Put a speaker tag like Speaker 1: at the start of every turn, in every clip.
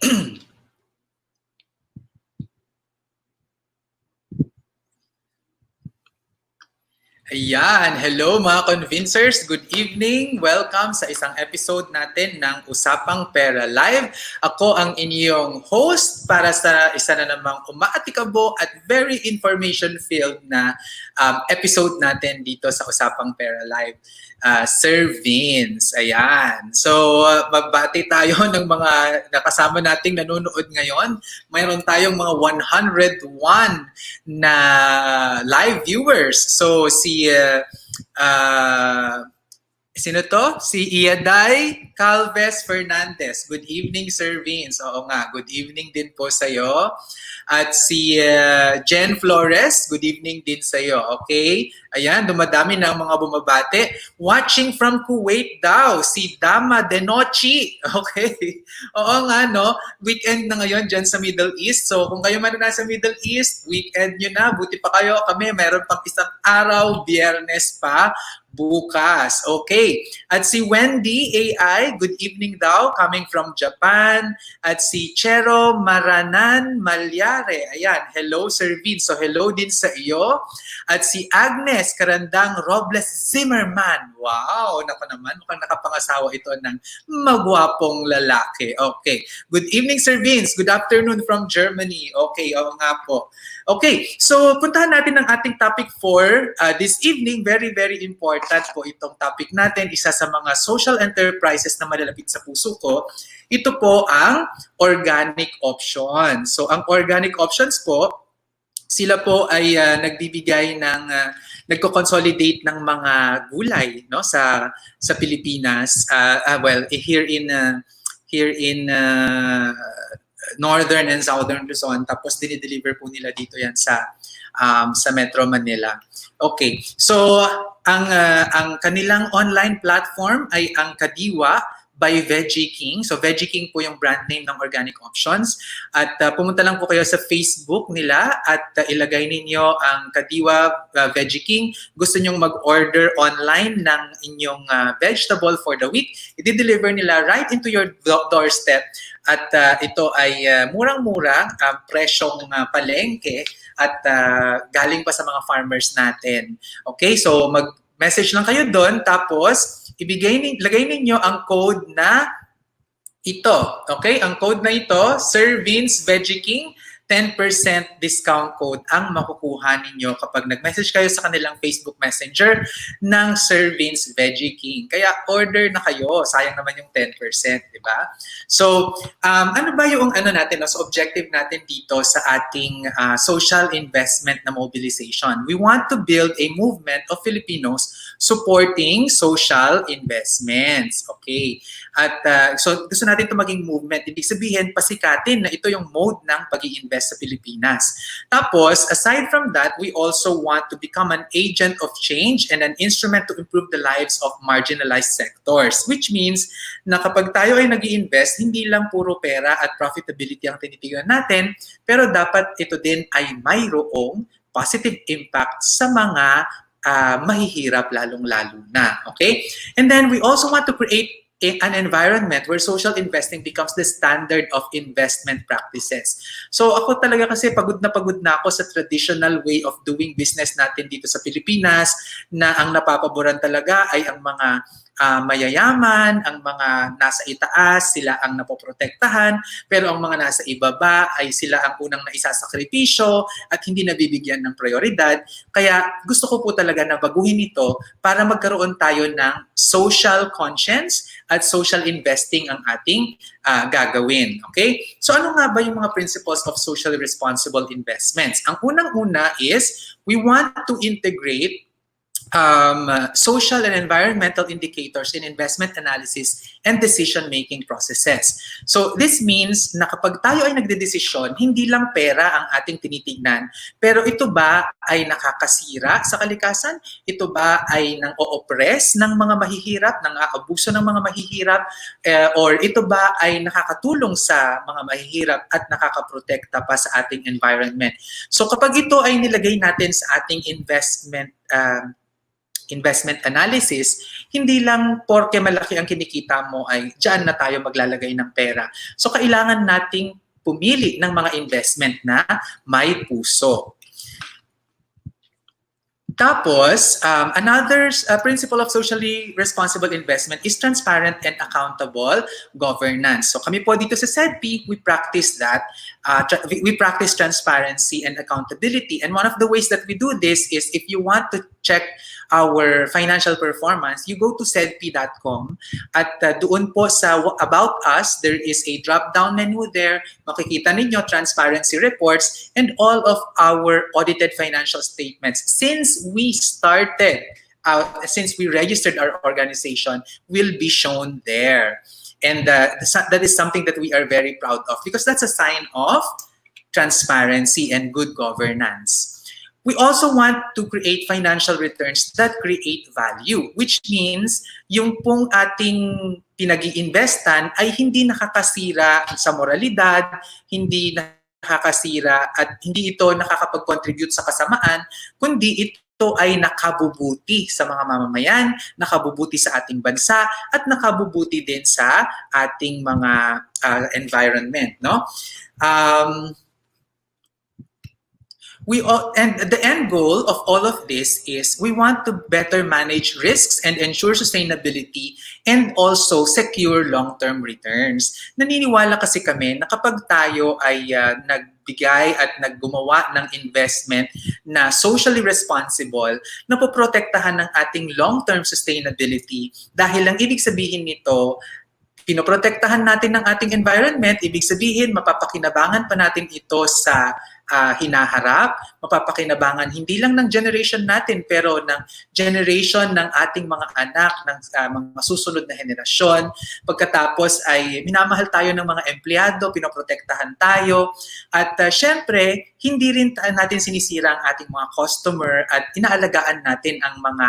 Speaker 1: Ayan, hello mga convincers, good evening. Welcome sa isang episode natin ng Usapang Pera Live. Ako ang inyong host para sa isa na namang umaatikabo at very information-filled na episode natin dito sa Usapang Pera Live. Sir Vince, ayan. So, magbati tayo ng mga nakasama nating nanonood ngayon. Mayroon tayong mga 101 na live viewers. So, sino to? Si Iaday Calves Fernandez. Good evening, Sir Vince. Oo nga, good evening din po sa'yo. At si Jen Flores, good evening din sa'yo. Okay? Ayan, dumadami na ang mga bumabate. Watching from Kuwait daw, si Dama Denochi. Okay? Oo nga, no? Weekend na ngayon dyan sa Middle East. So, kung kayo man na nasa Middle East, weekend nyo na. Buti pa kayo. Kami, meron pang isang araw, Biyernes pa, bukas. Okay. At si Wendy AI, good evening daw, coming from Japan. At si Chero Maranan Malyare. Ayan, hello Sir Vince. So hello din sa iyo. At si Agnes Karandang Robles Zimmerman. Wow, naku naman, mukhang nakapangasawa ito ng magwapong lalaki. Okay. Good evening Sir Vince. Good afternoon from Germany. Okay, oo nga po. Okay, so puntahan natin ang ating topic for this evening. Very, very important po itong topic natin. Isa sa mga social enterprises na malalapit sa puso ko. Ito po ang organic options. So ang organic options po, sila po ay nagbibigay ng nagko-consolidate ng mga gulay, no, sa Pilipinas. Well, here in Northern and Southern Luzon, tapos dinideliver po nila dito yan sa Metro Manila. Okay, so ang kanilang online platform ay ang Kadiwa by Veggie King. So Veggie King po yung brand name ng Organic Options. At pumunta lang po kayo sa Facebook nila at ilagay ninyo ang Kadiwa Veggie King. Gusto nyong mag-order online ng inyong vegetable for the week. I-deliver nila right into your doorstep. At ito ay murang-murang, presyong palengke at galing pa sa mga farmers natin. Okay, so mag-message lang kayo doon, tapos lagay ninyo ang code na ito. Okay, ang code na ito, Sir Vince Veggie King, 10% discount code ang makukuha ninyo kapag nag-message kayo sa kanilang Facebook Messenger ng Sir Vince Veggie King. Kaya order na kayo, sayang naman yung 10%, di ba? So, ano ba yung natin, so objective natin dito sa ating social investment na mobilization? We want to build a movement of Filipinos supporting social investments. Okay. At so gusto natin ito maging movement. Ibig sabihin, pasikatin na ito yung mode ng pag-i-invest sa Pilipinas. Tapos, aside from that, we also want to become an agent of change and an instrument to improve the lives of marginalized sectors. Which means na kapag tayo ay nag-i-invest, hindi lang puro pera at profitability ang tinitingnan natin, pero dapat ito din ay mayroong positive impact sa mga mahihirap lalong-lalo na. Okay? And then we also want to create an environment where social investing becomes the standard of investment practices. So ako talaga kasi pagod na ako sa traditional way of doing business natin dito sa Pilipinas, na ang napapaboran talaga ay ang mga mayayaman, ang mga nasa itaas, sila ang napoprotektahan, pero ang mga nasa ibaba ay sila ang unang naisasakripisyo at hindi nabibigyan ng prioridad. Kaya gusto ko po talaga na baguhin ito para magkaroon tayo ng social conscience at social investing ang ating gagawin. Okay? So ano nga ba yung mga principles of socially responsible investments? Ang unang-una is we want to integrate social and environmental indicators in investment analysis and decision-making processes. So this means na kapag tayo ay nagdedesisyon, hindi lang pera ang ating tinitingnan, pero ito ba ay nakakasira sa kalikasan? Ito ba ay nang-o-oppress ng mga mahihirap, nang-aabuso ng mga mahihirap, or ito ba ay nakakatulong sa mga mahihirap at nakakaprotekta pa sa ating environment? So kapag ito ay nilagay natin sa ating investment investment analysis, hindi lang porke malaki ang kinikita mo ay diyan na tayo maglalagay ng pera. So kailangan nating pumili ng mga investment na may puso. Tapos, another principle of socially responsible investment is transparent and accountable governance. So kami po dito sa SEDP, we practice that. We practice transparency and accountability. And one of the ways that we do this is if you want to check our financial performance, you go to sedp.com at doon po sa About Us, there is a drop-down menu there. Makikita ninyo transparency reports and all of our audited financial statements. Since we started, since we registered our organization, will be shown there. And that is something that we are very proud of because that's a sign of transparency and good governance. We also want to create financial returns that create value, which means yung pong ating pinag-iinvestan ay hindi nakakasira sa moralidad, hindi nakakasira at hindi ito nakakapag-contribute sa kasamaan, kundi ito ay nakabubuti sa mga mamamayan, nakabubuti sa ating bansa, at nakabubuti din sa ating mga environment, no? And the end goal of all of this is we want to better manage risks and ensure sustainability and also secure long-term returns. Naniniwala kasi kami na kapag tayo ay nagbigay at naggumawa ng investment na socially responsible, na poprotektahan ng ating long-term sustainability dahil ang ibig sabihin nito, pinoprotektahan natin ng ating environment, ibig sabihin mapapakinabangan pa natin ito sa hinaharap, mapapakinabangan hindi lang ng generation natin pero ng generation ng ating mga anak, ng mga susunod na henerasyon. Pagkatapos ay minamahal tayo ng mga empleyado, pinoprotektahan tayo at syempre hindi rin natin sinisira ang ating mga customer at inaalagaan natin ang mga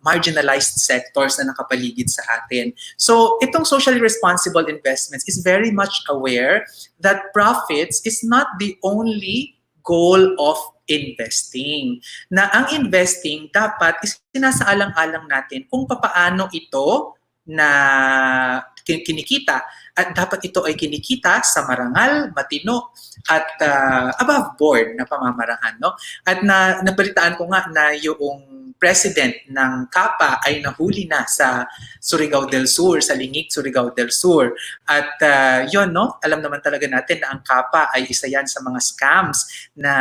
Speaker 1: marginalized sectors na nakapaligid sa atin. So itong socially responsible investments is very much aware that profits is not the only goal of investing. Na ang investing dapat is sinasaalang-alang natin kung papaano ito na kinikita at dapat ito ay kinikita sa marangal, matino at above board na pamamaraan, no? At nabalitaan ko nga na yung president ng KAPA ay nahuli na sa Surigao del Sur, sa Lingig, Surigao del Sur. At yun, no? Alam naman talaga natin na ang KAPA ay isa yan sa mga scams na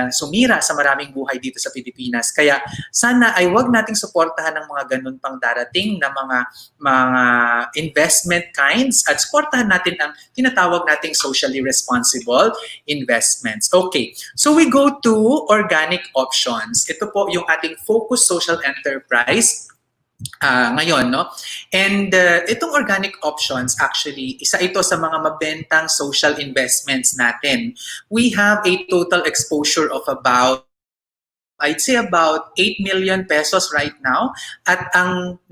Speaker 1: sumira sa maraming buhay dito sa Pilipinas. Kaya sana ay wag nating suportahan ng mga ganun pang darating na mga investment kinds at suportahan natin ang tinatawag nating socially responsible investments. Okay, so we go to organic options. Ito po yung ating focus social enterprise ngayon, no? And itong organic options, actually, isa ito sa mga mabentang social investments natin. We have a total exposure of about, I'd say about 8 million pesos right now. At ang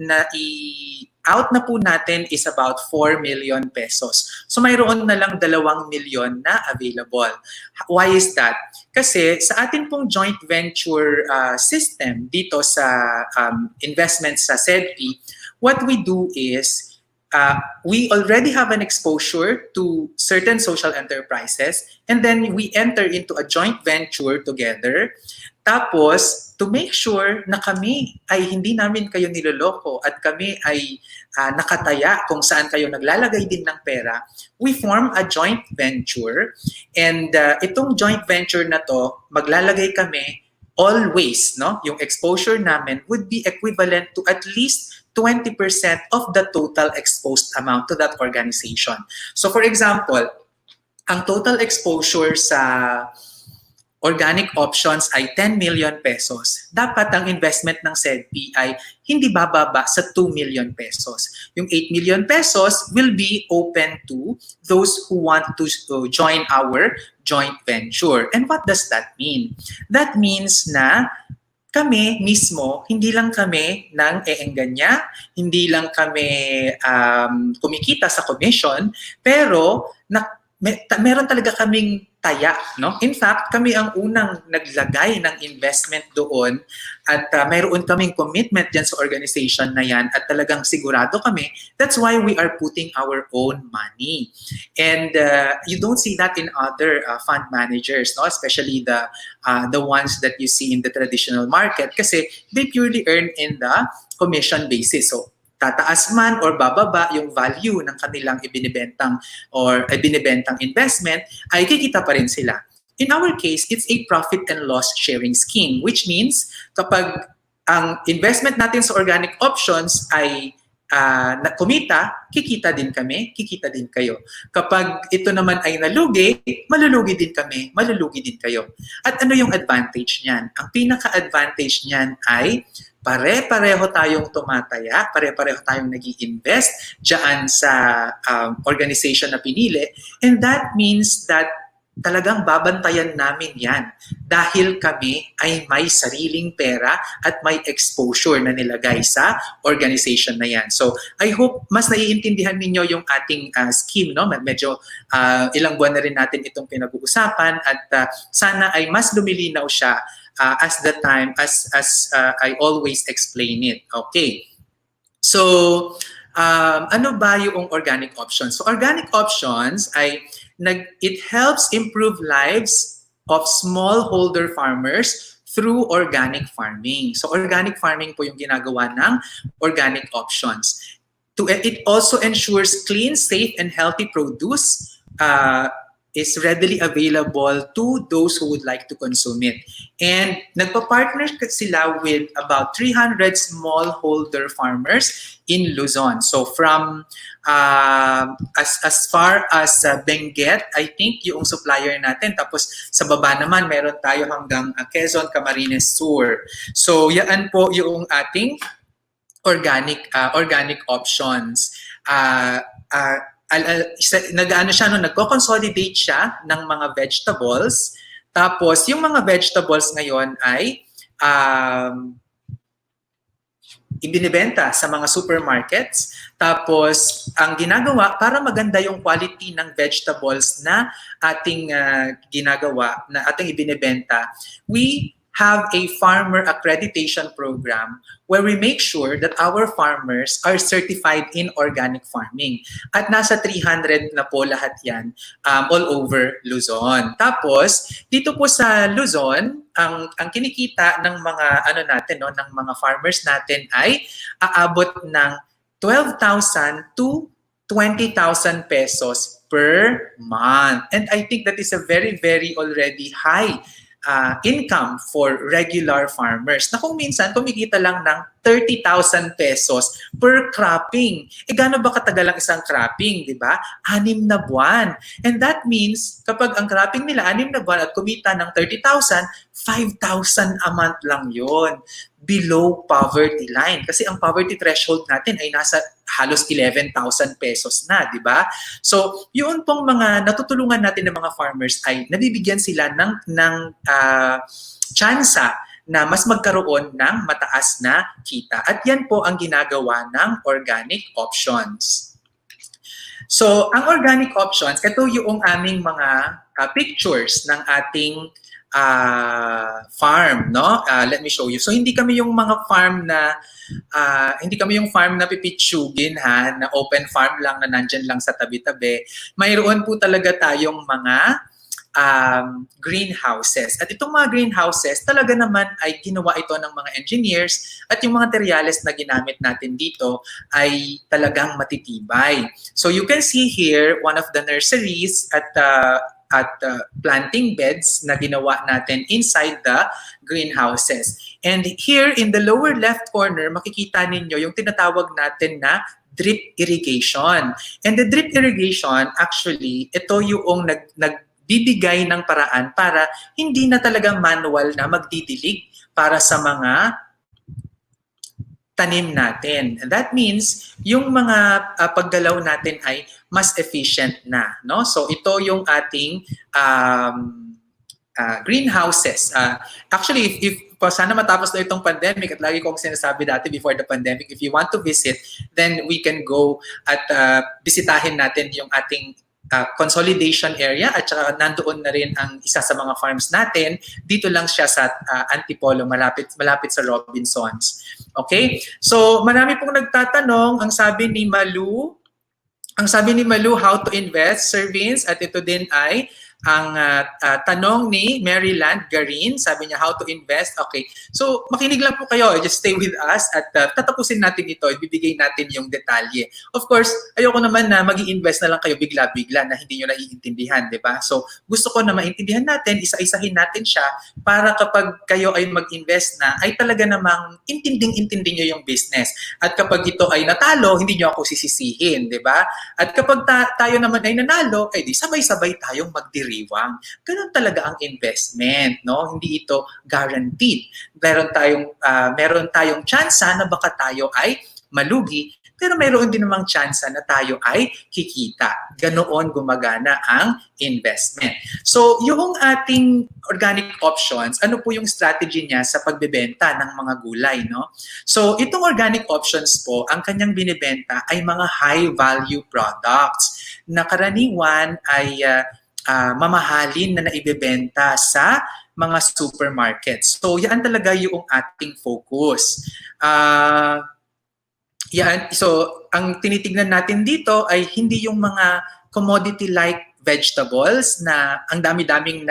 Speaker 1: out na po natin is about 4 million pesos. So mayroon na lang 2 milyon na available. Why is that? Kasi sa atin pong joint venture system dito sa investments sa SEDP, what we do is we already have an exposure to certain social enterprises and then we enter into a joint venture together. Tapos, to make sure na kami ay hindi namin kayo niloloko at kami ay nakataya kung saan kayo naglalagay din ng pera, we form a joint venture. And itong joint venture na to, maglalagay kami always, no? Yung exposure namin would be equivalent to at least 20% of the total exposed amount to that organization. So for example, ang total exposure sa organic options ay 10 million pesos. Dapat ang investment ng SEDP ay hindi bababa sa 2 million pesos. Yung 8 million pesos will be open to those who want to join our joint venture. And what does that mean? That means na kami mismo, hindi lang kami nang eenganya, hindi lang kami kumikita sa commission, pero meron talaga kaming taya, no? In fact, kami ang unang naglagay ng investment doon at mayroon kaming commitment dyan sa organization na yan at talagang sigurado kami. That's why we are putting our own money. And you don't see that in other fund managers, no? Especially the ones that you see in the traditional market kasi they purely earn in the commission basis. So, tataas man or bababa yung value ng kanilang ibinibentang investment, ay kikita pa rin sila. In our case, it's a profit and loss sharing scheme, which means kapag ang investment natin sa organic options ay kumita, kikita din kami, kikita din kayo. Kapag ito naman ay nalugi, malulugi din kami, malulugi din kayo. At ano yung advantage niyan? Ang pinaka-advantage niyan ay pare-pareho tayong tumataya, pare-pareho tayong nag-i-invest dyan sa organization na pinili. And that means that talagang babantayan namin yan dahil kami ay may sariling pera at may exposure na nilagay sa organization na yan. So I hope mas naiintindihan ninyo yung ating scheme. No? Medyo ilang buwan na rin natin itong pinag-uusapan at sana ay mas lumilinaw siya as I always explain it. Okay. So, ano ba yung organic options? So, organic options it helps improve lives of smallholder farmers through organic farming. So, organic farming po yung ginagawa ng organic options. It also ensures clean, safe, and healthy produce is readily available to those who would like to consume it. And nagpa-partner sila with about 300 smallholder farmers in Luzon. So from as far as Benguet, I think yung supplier natin. Tapos sa baba naman, meron tayo hanggang Quezon, Camarines Sur. So yan po yung ating organic options. Nagko-consolidate siya ng mga vegetables. Tapos, yung mga vegetables ngayon ay ibinibenta sa mga supermarkets. Tapos, ang ginagawa, para maganda yung quality ng vegetables na ating ginagawa, na ating ibinibenta, we have a farmer accreditation program where we make sure that our farmers are certified in organic farming. At nasa 300 na po lahat yan all over Luzon. Tapos, dito po sa Luzon, ang kinikita ng mga ng mga farmers natin ay aabot ng 12,000 to 20,000 pesos per month. And I think that is a very, very already high income for regular farmers na kung minsan kumikita lang ng 30,000 pesos per cropping. Gaano ba katagal ang isang cropping, di ba? 6 na buwan. And that means kapag ang cropping nila 6 na buwan at kumita ng 30,000, 5,000 a month lang yon, below poverty line. Kasi ang poverty threshold natin ay nasa halos 11,000 pesos na, di ba? So, yun pong mga natutulungan natin ng mga farmers ay nabibigyan sila ng tsansa na mas magkaroon ng mataas na kita. At yan po ang ginagawa ng organic options. So, ang organic options, ito yung aming mga pictures ng ating farm, no? Let me show you. So hindi kami yung mga farm na pipitsugin na open farm lang na nandyan lang sa tabi-tabi. Mayroon po talaga tayong mga greenhouses. At itong mga greenhouses, talaga naman ay ginawa ito ng mga engineers at yung mga materials na ginamit natin dito ay talagang matitibay. So you can see here one of the nurseries at planting beds na ginawa natin inside the greenhouses. And here in the lower left corner, makikita ninyo yung tinatawag natin na drip irrigation. And the drip irrigation, actually, ito yung nagbibigay ng paraan para hindi na talaga manual na magdidilig para sa mga tanim natin. And that means yung mga paggalaw natin ay mas efficient na, no? So ito yung ating greenhouses. Actually, if sana matapos na itong pandemic, at lagi kong sinasabi dati before the pandemic, if you want to visit, then we can go at bisitahin natin yung ating consolidation area at saka nandoon na rin ang isa sa mga farms natin. Dito lang siya sa Antipolo, malapit sa Robinsons. Okay? So marami pong nagtatanong, ang sabi ni Malu, how to invest, Sir Vince, at ito din ay ang tanong ni Maryland Garin, sabi niya how to invest. Okay, so makinig lang po kayo, just stay with us at tatapusin natin ito, ibibigay natin yung detalye. Of course, ayoko naman na mag-i-invest na lang kayo bigla-bigla na hindi nyo naiintindihan, di ba? So gusto ko na maintindihan natin, isa-isahin natin siya para kapag kayo ay mag-invest na, ay talaga namang intinding-intindi nyo yung business. At kapag ito ay natalo, hindi nyo ako sisisihin, di ba? At kapag tayo naman ay nanalo, ay di sabay-sabay tayong magdiriwang. Ganun talaga ang investment, no? Hindi ito guaranteed. Meron tayong tsansa na baka tayo ay malugi, pero mayroon din namang tsansa na tayo ay kikita. Ganoon gumagana ang investment. So, yung ating organic options, ano po yung strategy niya sa pagbebenta ng mga gulay, no? So, itong organic options po, ang kanyang binibenta ay mga high-value products na karaniwan ay mamahalin na naibebenta sa mga supermarkets. So, yan talaga yung ating focus. So, ang tinitignan natin dito ay hindi yung mga commodity-like vegetables na ang dami-daming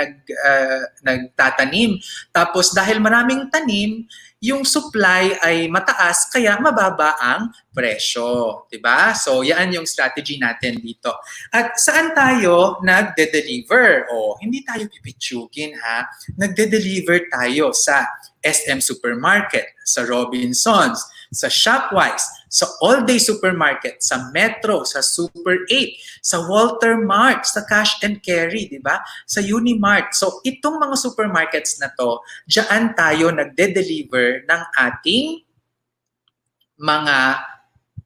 Speaker 1: nagtatanim. Tapos dahil maraming tanim, yung supply ay mataas kaya mababa ang presyo, 'di ba? So, yan yung strategy natin dito. At saan tayo nagde-deliver? Hindi tayo pipitsugin ha. Nagde-deliver tayo sa SM Supermarket, sa Robinsons, sa Shopwise, sa All-Day Supermarket, sa Metro, sa Super 8, sa Walter Mart, sa Cash and Carry, di ba? Sa Unimart. So, itong mga supermarkets na to, diyan tayo nagde-deliver ng ating mga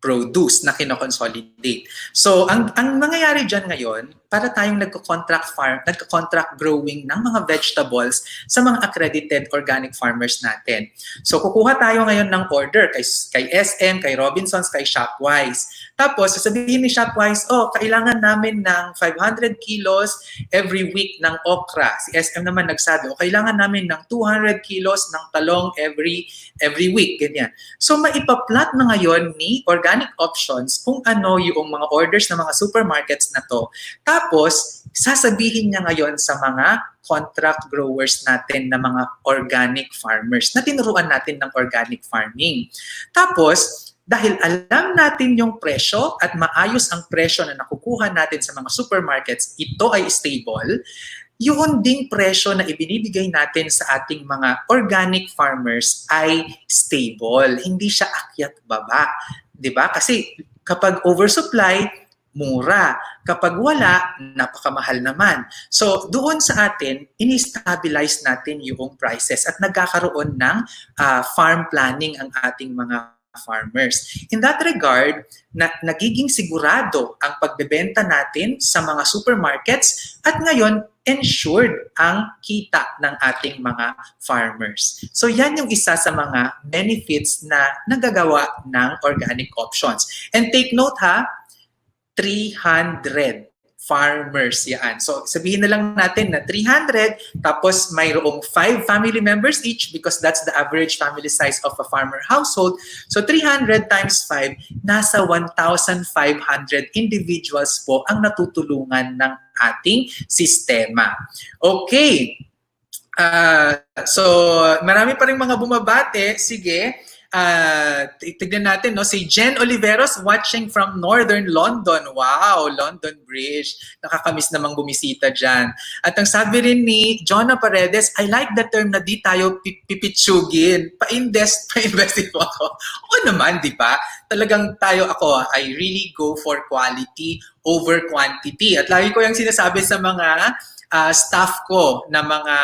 Speaker 1: produce na kinoconsolidate. So, ang nangyayari dyan ngayon, para tayong nagko-contract growing ng mga vegetables sa mga accredited organic farmers natin. So, kukuha tayo ngayon ng order kay SM, kay Robinsons, kay Shopwise. Tapos, sasabihin ni Shopwise, kailangan namin ng 500 kilos every week ng okra. Si SM naman nagsabi, kailangan namin ng 200 kilos ng talong every week. Ganyan. So, maipa-plot na ngayon ni Organic Options kung ano yung mga orders ng mga supermarkets na to. Tapos, sasabihin niya ngayon sa mga contract growers natin na mga organic farmers na tinuruan natin ng organic farming. Tapos, dahil alam natin yung presyo at maayos ang presyo na nakukuha natin sa mga supermarkets, ito ay stable, yun ding presyo na ibinibigay natin sa ating mga organic farmers ay stable. Hindi siya akyat baba. 'Di ba? Kasi kapag oversupply, mura. Kapag wala, napakamahal naman. So, doon sa atin, ini-stabilize natin yung prices at nagkakaroon ng farm planning ang ating mga farmers. In that regard, nagiging sigurado ang pagbebenta natin sa mga supermarkets at ngayon, ensured ang kita ng ating mga farmers. So yan yung isa sa mga benefits na nagagawa ng Organic Options. And take note ha, 300 farmers yan. So sabihin na lang natin na 300 tapos mayroong 5 family members each because that's the average family size of a farmer household. So 300 times 5, nasa 1,500 individuals po ang natutulungan ng ating sistema. Okay. So marami pa rin mga bumabate. Sige. Tignan natin, no? Si Jen Oliveros watching from Northern London. Wow, London Bridge. Nakakamiss namang bumisita dyan. At ang sabi rin ni Jonah Paredes, I like the term na di tayo pipitsugin. Pa-invest po ako. Oo naman, di ba? Talagang I really go for quality over quantity. At lagi ko yung sinasabi sa mga staff ko na mga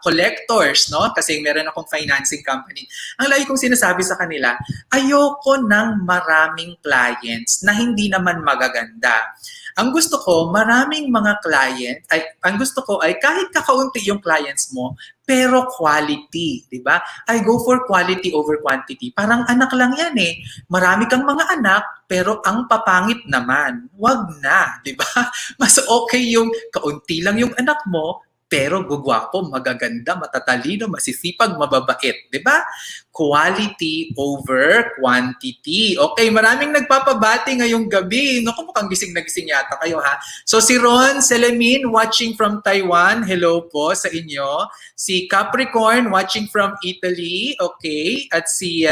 Speaker 1: collectors, no? Kasi meron akong financing company. Ang lagi kong sinasabi sa kanila, ayoko ng maraming clients na hindi naman magaganda. Ang gusto ko, maraming mga client, ang gusto ko ay kahit kakaunti yung clients mo, pero quality, di ba? I go for quality over quantity. Parang anak lang yan eh. Marami kang mga anak, pero ang papangit naman. Wag na, di ba? Mas okay yung kaunti lang yung anak mo, pero gugwapo, magaganda, matatalino, masisipag, mababait, di ba? Quality over quantity. Okay, maraming nagpapabati ngayong gabi. Naku, mukhang gising na gising yata kayo ha. So si Ron Selemin watching from Taiwan, hello po sa inyo. Si Capricorn watching from Italy, okay. At si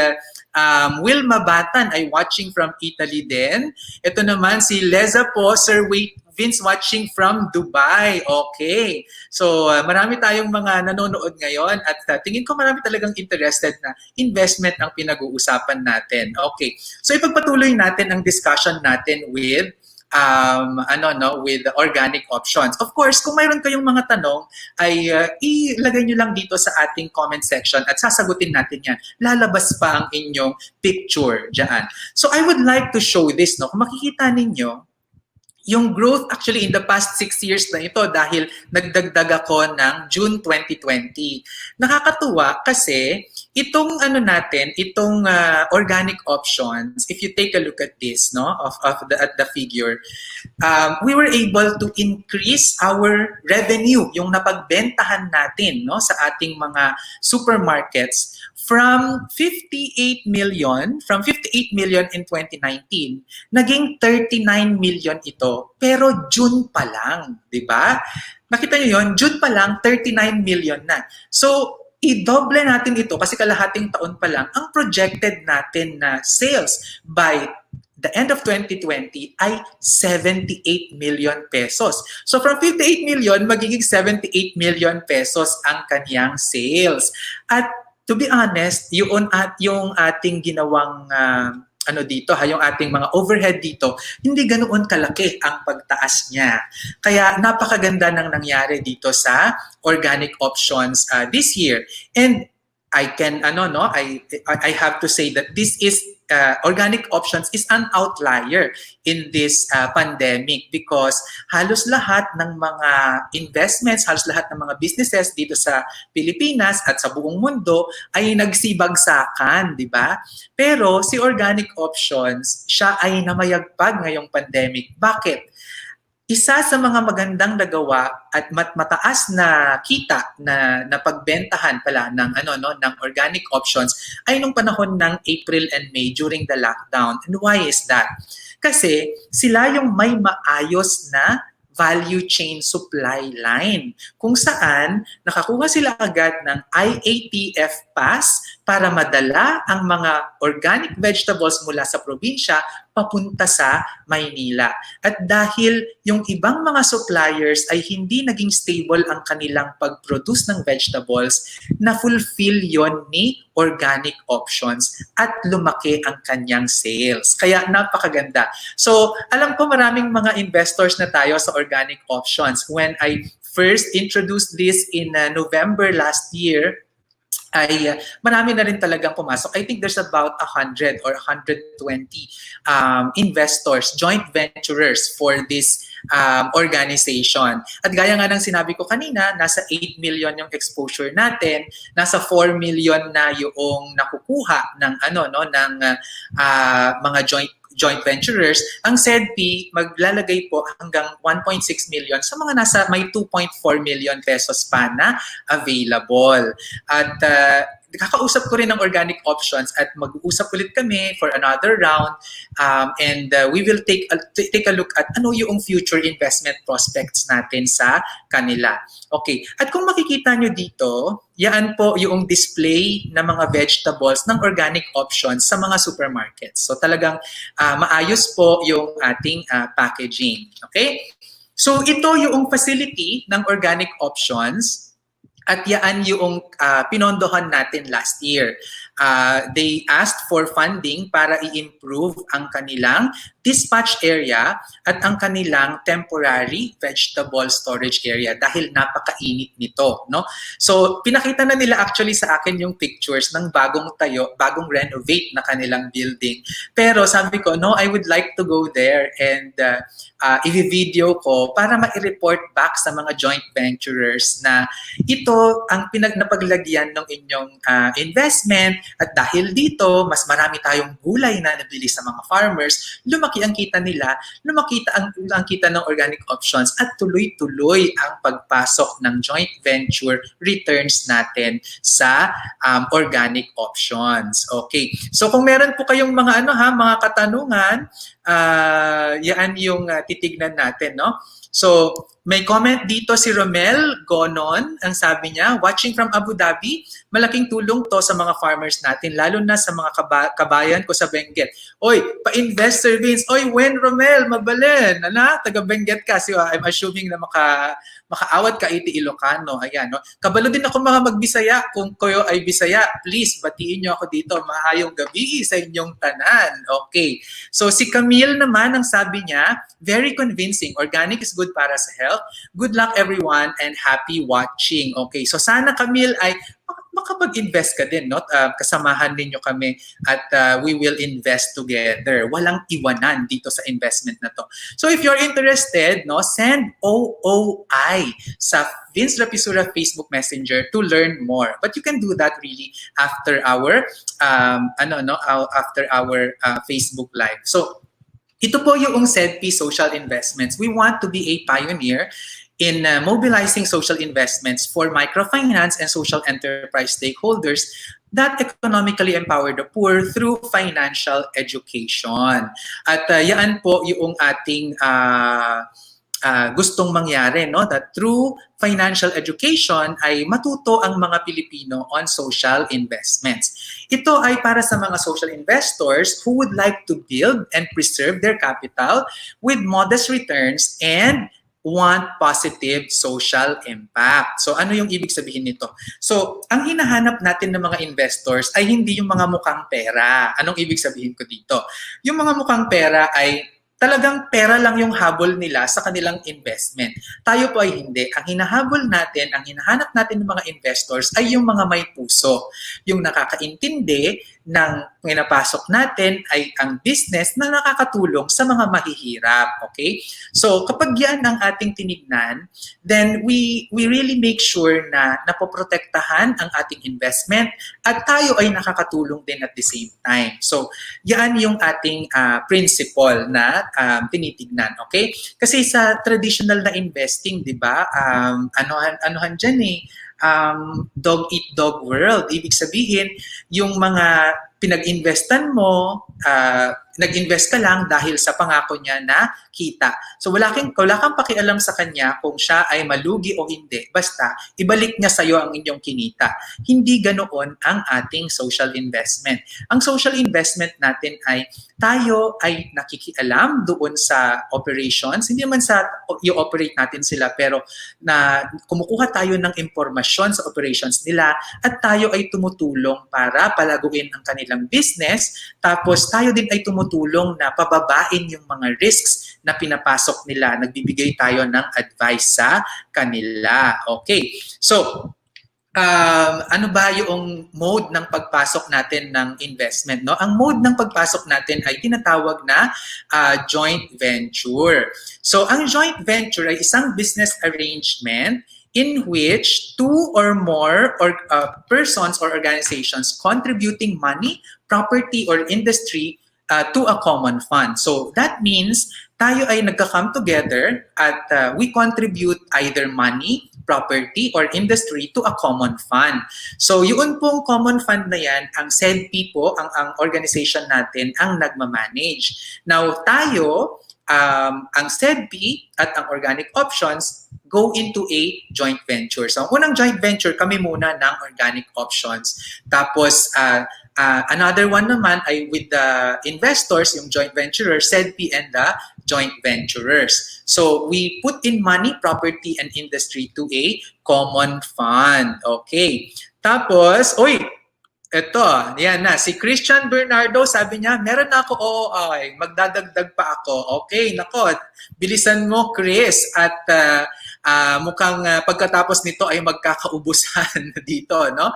Speaker 1: Wilma Batan ay watching from Italy din. Ito naman si Leza po, Sir Vince watching from Dubai. Okay. So marami tayong mga nanonood ngayon at tingin ko marami talagang interested na investment ang pinag-uusapan natin. Okay. So ipagpatuloy natin ang discussion natin with with the organic options. Of course, kung mayroon kayong mga tanong, ay ilagay nyo lang dito sa ating comment section at sasagutin natin yan. Lalabas pa ang inyong picture dyan. So I would like to show this. No? Kung makikita ninyo, yung growth actually in the past 6 years na ito dahil nagdagdag ako ng June 2020. Nakakatuwa kasi itong itong organic options, if you take a look at this, no, at the figure, we were able to increase our revenue, yung napagbentahan natin, no, sa ating mga supermarkets from 58 million in 2019, naging 39 million ito. Pero June pa lang, di ba? Nakita niyo yon, June pa lang 39 million na. So i-double natin ito kasi kalahating taon pa lang ang projected natin na sales by the end of 2020 ay 78 million pesos. So from 58 million, magiging 78 million pesos ang kanyang sales. At to be honest, yung ating ginawang yung ating mga overhead dito, hindi ganoon kalaki ang pagtaas niya. Kaya napakaganda ng nangyari dito sa organic options this year. And I can I have to say that this is organic options is an outlier in this pandemic because halos lahat ng mga investments, halos lahat ng mga businesses dito sa Pilipinas at sa buong mundo ay nagsibagsakan, di ba? Pero si organic options, siya ay namayagpag ngayong pandemic. Bakit? Isa sa mga magandang nagawa at mataas na kita na pagbentahan pala ng ng organic options ay nung panahon ng April and May during the lockdown. And why is that? Kasi sila yung may maayos na value chain supply line kung saan nakakuha sila agad ng IATF pass para madala ang mga organic vegetables mula sa probinsya papunta sa Maynila. At dahil yung ibang mga suppliers ay hindi naging stable ang kanilang pag-produce ng vegetables, na-fulfill yon ni organic options at lumaki ang kanyang sales. Kaya napakaganda. So alam ko maraming mga investors na tayo sa organic options. When I first introduced this in November last year, ay marami na rin talagang pumasok. I think there's about 100 or 120 investors, joint venturers for this organization. At gaya nga ng sinabi ko kanina, nasa 8 million yung exposure natin, nasa 4 million na yung nakukuha ng mga joint venturers. Ang SEDP maglalagay po hanggang 1.6 million sa mga nasa may 2.4 million pesos pa na available. At kakausap ko rin ng organic options at mag-uusap ulit kami for another round and we will take a look at ano yung future investment prospects natin sa kanila. Okay, at kung makikita nyo dito, yan po yung display ng mga vegetables ng organic options sa mga supermarkets. So talagang maayos po yung ating packaging. Okay? So ito yung facility ng organic options. At yan yung pinondohan natin last year. They asked for funding para i-improve ang kanilang dispatch area at ang kanilang temporary vegetable storage area dahil napakainit nito, no? So pinakita na nila actually sa akin yung pictures ng bagong renovate na kanilang building. Pero sabi ko, no, I would like to go there and i-video ko para ma-report back sa mga joint venturers na ito ito ang napaglagyan ng inyong investment at dahil dito, mas marami tayong gulay na nabili sa mga farmers, lumaki ang kita nila, lumaki ang kita ng organic options at tuloy-tuloy ang pagpasok ng joint venture returns natin sa organic options. Okay. So kung meron po kayong mga mga katanungan, yan yung titignan natin, no? So, may comment dito si Romel Gonon, ang sabi niya, watching from Abu Dhabi, malaking tulong to sa mga farmers natin, lalo na sa mga kabayan ko sa Benguet. Oy, pa-investor Vince. Oy, when Romel, mabalen. Taga Benguet ka. So, I'm assuming na makaawat ka iti Ilocano. Ayan, no? Kabalo din ako mga magbisaya. Kung kayo ay Bisaya, please, batiin niyo ako dito. Mahayong gabi sa inyong tanan. Okay. So, si Camille naman, ang sabi niya, very convincing. Organic is good para sa health. Good luck everyone and happy watching. Okay, so sana Camille ay makapag-invest ka din, no? Kasamahan ninyo kami at we will invest together. Walang iwanan dito sa investment na to. So if you're interested, no, send OOI sa Vince Rapisura Facebook Messenger to learn more. But you can do that really after our Facebook Live. So ito po yung SEDP Social Investments. We want to be a pioneer in mobilizing social investments for microfinance and social enterprise stakeholders that economically empower the poor through financial education. At yan po yung ating gustong mangyari, no? That through financial education ay matuto ang mga Pilipino on social investments. Ito ay para sa mga social investors who would like to build and preserve their capital with modest returns and want positive social impact. So ano yung ibig sabihin nito? So ang hinahanap natin ng mga investors ay hindi yung mga mukhang pera. Anong ibig sabihin ko dito? Yung mga mukhang pera ay talagang pera lang yung habol nila sa kanilang investment. Tayo po ay hindi. Ang hinahabol natin, ang hinahanap natin ng mga investors ay yung mga may puso. Yung nakakaintindi ng pinapasok natin ay ang business na nakakatulong sa mga mahihirap. Okay? So kapag yan ang ating tinignan, then we really make sure na napoprotektahan ang ating investment at tayo ay nakakatulong din at the same time. So yan yung ating principle na tinitignan, okay? Kasi sa traditional na investing, 'di ba? Anuhan diyan dog eat dog world. Ibig sabihin, yung mga pinag-investan mo, nag-invest ka lang dahil sa pangako niya na kita. So wala kang pakialam sa kanya kung siya ay malugi o hindi. Basta ibalik niya sa iyo ang inyong kinita. Hindi ganoon ang ating social investment. Ang social investment natin ay tayo ay nakikialam doon sa operations. Hindi naman sa i-operate natin sila, pero na kumukuha tayo ng impormasyon sa operations nila at tayo ay tumutulong para palaguin ang kanilang business. Tapos tayo din ay tumutulong na pababain yung mga risks na pinapasok nila. Nagbibigay tayo ng advice sa kanila. Okay. So, ano ba yung mode ng pagpasok natin ng investment, no? Ang mode ng pagpasok natin ay tinatawag na joint venture. So ang joint venture ay isang business arrangement in which two or more persons or organizations contributing money, property, or industry to a common fund. So that means tayo ay nagka-come together at we contribute either money, property, or industry to a common fund. So yun pong common fund na yan, ang SEDP po, ang organization natin, ang nagmamanage. Now tayo, ang SEDP at ang organic options go into a joint venture. So ang unang joint venture, kami muna ng organic options. Tapos another one naman ay with the investors, yung joint venturers, SEDP and the joint venturers. So we put in money, property, and industry to a common fund. Okay. Tapos, eto, yan na. Si Christian Bernardo, sabi niya, meron na ako OOI, magdadagdag pa ako. Okay, nako, bilisan mo, Chris. At mukhang pagkatapos nito ay magkakaubusan dito, no?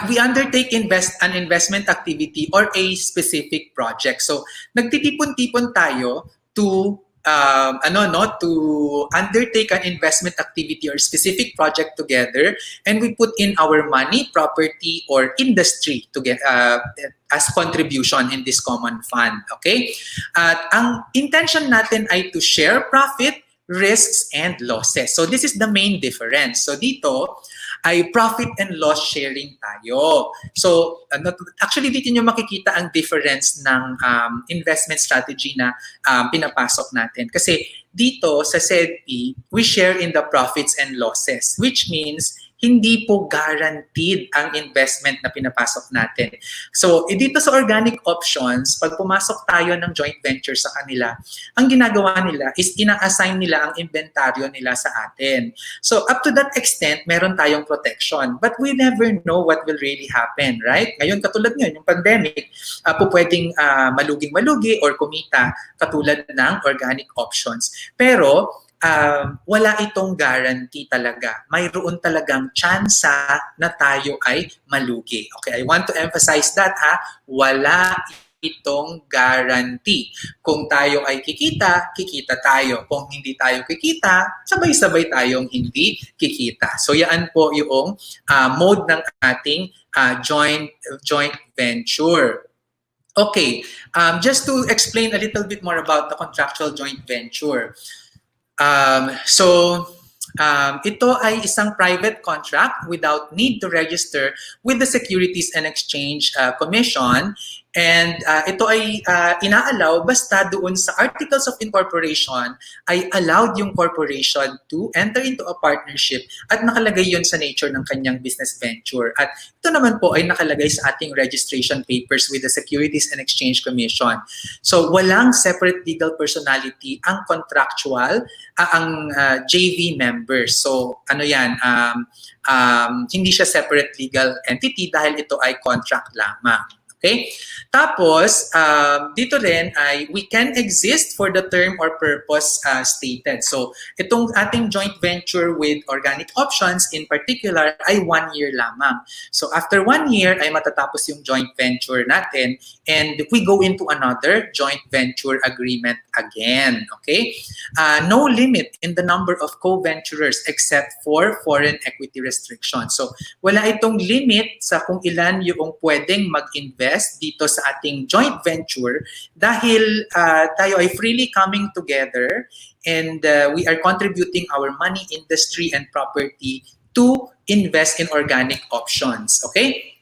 Speaker 1: We undertake an investment activity or a specific project. So, nagtitipon-tipon tayo to to undertake an investment activity or specific project together, and we put in our money, property, or industry to get as contribution in this common fund. Okay? At ang intention natin ay to share profit, risks, and losses. So this is the main difference. So dito ay profit and loss sharing tayo. So actually dito nyo makikita ang difference ng investment strategy na pinapasok natin. Kasi dito sa SEDP, we share in the profits and losses, which means hindi po guaranteed ang investment na pinapasok natin. So, dito sa organic options, pag pumasok tayo ng joint venture sa kanila, ang ginagawa nila is ina-assign nila ang inventaryo nila sa atin. So, up to that extent, meron tayong protection. But we never know what will really happen, right? Ngayon, katulad ngayon, yung pandemic, pwedeng maluging-malugi or kumita katulad ng organic options. Pero, wala itong guarantee talaga. Mayroon talagang tsansa na tayo ay malugi. Okay, I want to emphasize that wala itong guarantee. Kung tayo ay kikita, kikita tayo. Kung hindi tayo kikita, sabay-sabay tayong hindi kikita. So yan po yung mode ng ating joint venture. Okay, just to explain a little bit more about the contractual joint venture. Ito ay isang private contract without need to register with the Securities and Exchange Commission, and ito ay inaalaw basta doon sa Articles of Incorporation ay allowed yung corporation to enter into a partnership at nakalagay yon sa nature ng kanyang business venture. At ito naman po ay nakalagay sa ating registration papers with the Securities and Exchange Commission. So walang separate legal personality ang contractual, ang JV members. So ano yan, hindi siya separate legal entity dahil ito ay contract lamang. Okay? Tapos, dito rin ay we can exist for the term or purpose stated. So, itong ating joint venture with Organic Options in particular ay 1 year lamang. So, after 1 year ay matatapos yung joint venture natin and we go into another joint venture agreement again. Okay? No limit in the number of co-venturers except for foreign equity restrictions. So, wala itong limit sa kung ilan yung pwedeng mag-invest dito sa ating joint venture dahil tayo ay freely coming together and we are contributing our money, industry, and property to invest in organic options. Okay?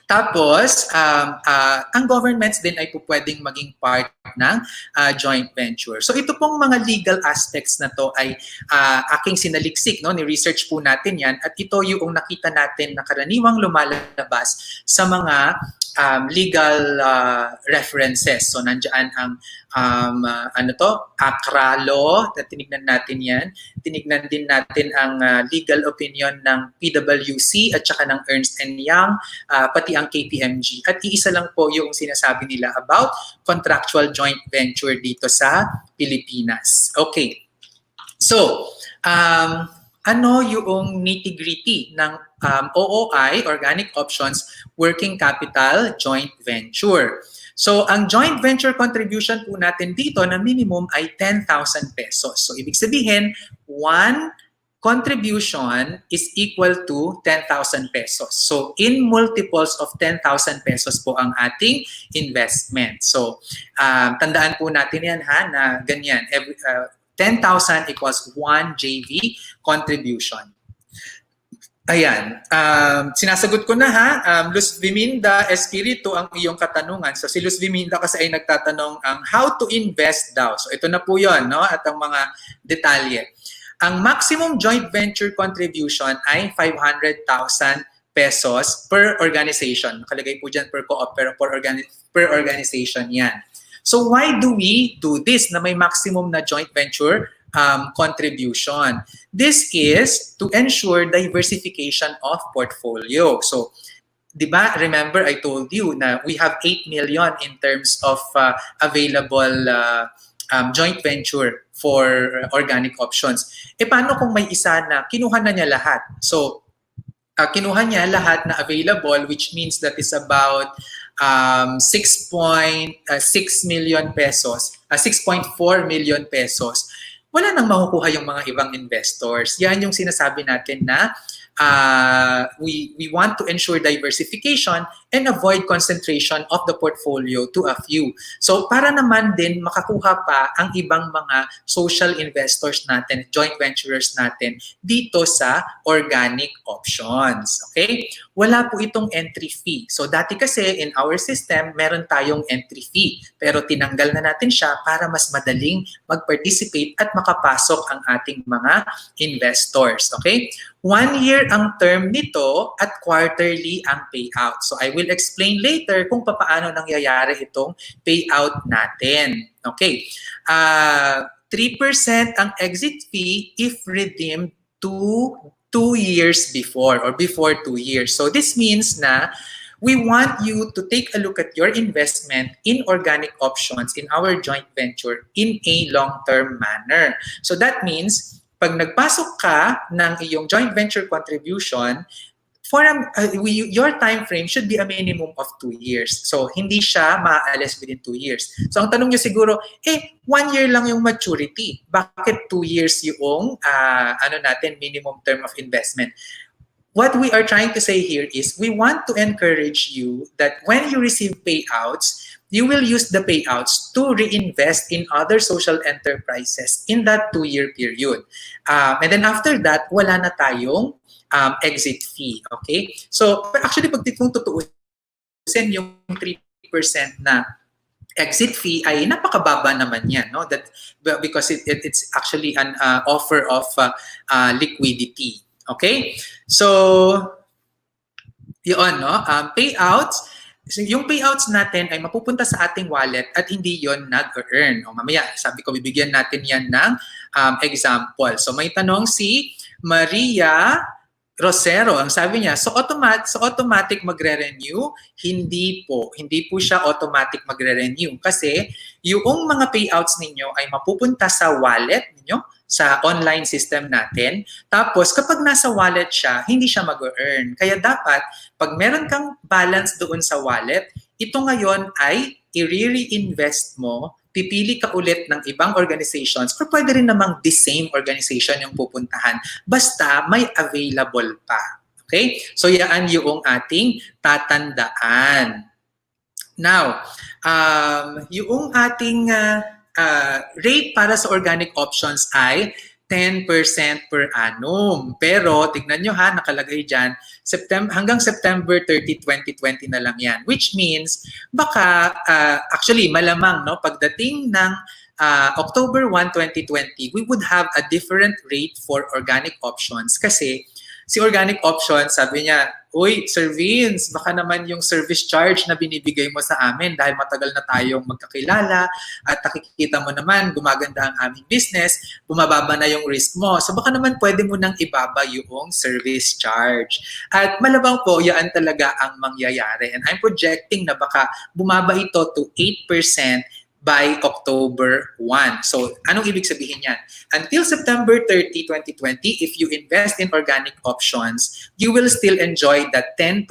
Speaker 1: Tapos, ang governments din ay pwedeng maging part ng joint venture. So ito pong mga legal aspects na to ay aking sinaliksik, no? Ni-research po natin yan at ito yung nakita natin na karaniwang lumalabas sa mga legal references. So nandiyan ang ACRA law, tinignan natin yan. Tinignan din natin ang legal opinion ng PwC at saka ng Ernst & Young, pati ang KPMG. At iisa lang po yung sinasabi nila about contractual joint venture dito sa Pilipinas. Okay. So, ano yung nitty-gritty ng OOI, Organic Options, Working Capital Joint Venture? So, ang joint venture contribution po natin dito na minimum ay 10,000 pesos. So, ibig sabihin, one contribution is equal to 10,000 pesos. So, in multiples of 10,000 pesos po ang ating investment. So, tandaan po natin yan na ganyan. 10,000 equals 1 JV contribution. Ayan. Sinasagot ko na Luz Viminda Espiritu ang iyong katanungan. So si Luz Viminda kasi ay nagtatanong ang how to invest daw. So ito na po yon, no? At ang mga detalye. Ang maximum joint venture contribution ay 500,000 pesos per organization. Nakalagay po dyan per co-op, pero per organization yan. So why do we do this na may maximum na joint venture contribution? This is to ensure diversification of portfolio. So, di ba, remember I told you na we have 8 million in terms of available joint venture for organic options. E paano kung may isa na kinuha na niya lahat? So, kinuha niya lahat na available, which means that is about million pesos, 6.4 million pesos, wala nang makukuha yung mga ibang investors. Yan yung sinasabi natin na we want to ensure diversification and avoid concentration of the portfolio to a few. So para naman din makakuha pa ang ibang mga social investors natin, joint venturers natin dito sa organic options. Okay? Wala po itong entry fee. So dati kasi in our system, meron tayong entry fee. Pero tinanggal na natin siya para mas madaling mag-participate at makapasok ang ating mga investors. Okay? 1 year ang term nito at quarterly ang payout. So I will explain later kung paano nangyayari itong payout natin. Okay. 3% ang exit fee if redeemed 2 years before or before 2 years. So this means na we want you to take a look at your investment in organic options in our joint venture in a long-term manner. So that means pag nagpasok ka ng iyong joint venture contribution, your time frame should be a minimum of 2 years. So, hindi siya maaalis within 2 years. So, ang tanong nyo siguro, 1 year lang yung maturity. Bakit 2 years yung minimum term of investment? What we are trying to say here is we want to encourage you that when you receive payouts, you will use the payouts to reinvest in other social enterprises in that 2-year period. And then after that, wala na tayong exit fee. Okay? So actually, pag tutuusin yung 3% na exit fee ay napakababa naman yan, no? That because it's actually an offer of liquidity. Okay? So yun, no? Payouts. So, yung payouts natin ay mapupunta sa ating wallet at hindi yon nag-earn. O mamaya, sabi ko, bibigyan natin yan ng example. So may tanong si Maria Rosero. Ang sabi niya, so automatic magre-renew? Hindi po. Hindi po siya automatic magre-renew. Kasi yung mga payouts ninyo ay mapupunta sa wallet ninyo, sa online system natin. Tapos, kapag nasa wallet siya, hindi siya mag-earn. Kaya dapat, pag meron kang balance doon sa wallet, ito ngayon ay i-reinvest mo, pipili ka ulit ng ibang organizations or pwede rin namang the same organization yung pupuntahan. Basta may available pa. Okay? So, yan yung ating tatandaan. Now, yung ating rate para sa organic options ay 10% per annum. Pero, tignan nyo ha, nakalagay dyan, hanggang September 30, 2020 na lang yan. Which means, baka, actually, malamang, no, pagdating ng October 1, 2020, we would have a different rate for organic options kasi si organic options, sabi niya, uy, Sir Vince, baka naman yung service charge na binibigay mo sa amin dahil matagal na tayong magkakilala at nakikita mo naman, gumaganda ang aming business, bumababa na yung risk mo. So baka naman pwede mo nang ibaba yung service charge. At malabang po, yan talaga ang mangyayari. And I'm projecting na baka bumaba ito to 8% by October 1. So, anong ibig sabihin yan? Until September 30, 2020, if you invest in organic options, you will still enjoy that 10%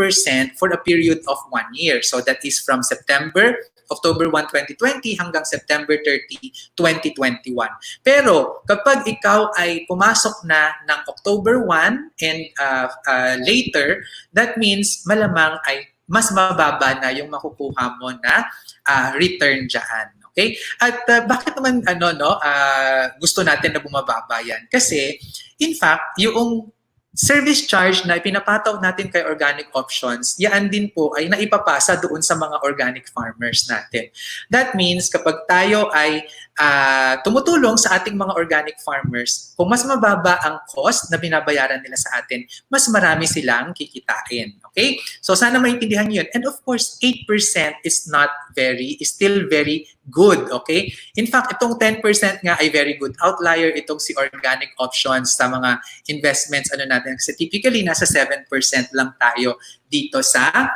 Speaker 1: for a period of 1 year. So, that is from October 1, 2020 hanggang September 30, 2021. Pero, kapag ikaw ay pumasok na ng October 1 and later, that means malamang ay mas mababa na yung makukuha mo na return dyan. Okay? At bakit naman gusto natin na bumababa yan? Kasi, in fact, yung service charge na pinapataw natin kay organic options, yan din po ay naipapasa doon sa mga organic farmers natin. That means, kapag tayo ay tumutulong sa ating mga organic farmers, kung mas mababa ang cost na binabayaran nila sa atin, mas marami silang kikitain. Okay? So sana maintindihan niyo yun. And of course, 8% is still very good. Okay? In fact, itong 10% nga ay very good. Outlier itong si organic options sa mga investments natin. Kasi typically, nasa 7% lang tayo dito sa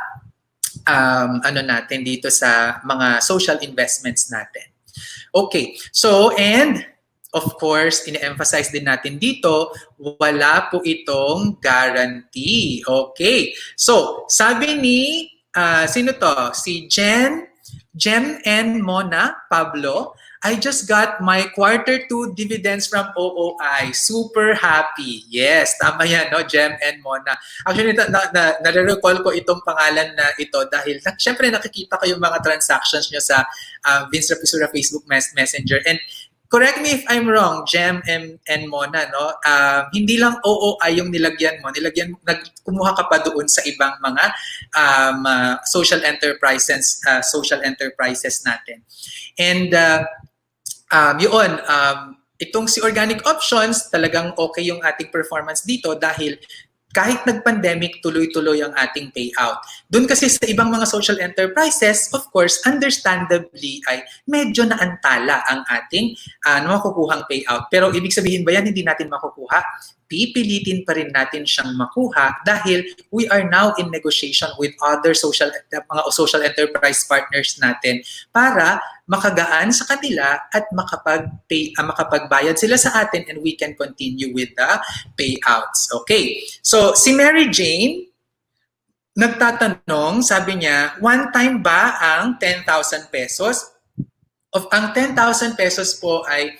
Speaker 1: dito sa mga social investments natin. Okay. So, and of course, ine-emphasize din natin dito, wala po itong guarantee. Okay. So, sabi ni sino to? Si Jem and Mona Pablo. I just got my Q2 dividends from OOI. Super happy. Yes, tama yan, no? Jem and Mona. Actually, nare-recall ko itong pangalan na ito dahil syempre nakikita ko yung mga transactions nyo sa Vince Rapisura Facebook Messenger. And correct me if I'm wrong, Jem and Mona, no? Hindi lang OOI yung nilagyan mo. Kumuha ka pa doon sa ibang mga social enterprises natin. And itong si Organic Options, talagang okay yung ating performance dito dahil kahit nag-pandemic, tuloy-tuloy ang ating payout. Doon kasi sa ibang mga social enterprises, of course, understandably ay medyo naantala ang ating makukuhang payout. Pero ibig sabihin ba yan, hindi natin makukuha? Pipilitin pa rin natin siyang makuha dahil we are now in negotiation with other mga social enterprise partners natin para makagaan sa kanila at makapagbayad sila sa atin and we can continue with the payouts. Okay. So, si Mary Jane, nagtatanong, sabi niya, one time ba ang 10,000 pesos? Ang 10,000 pesos po ay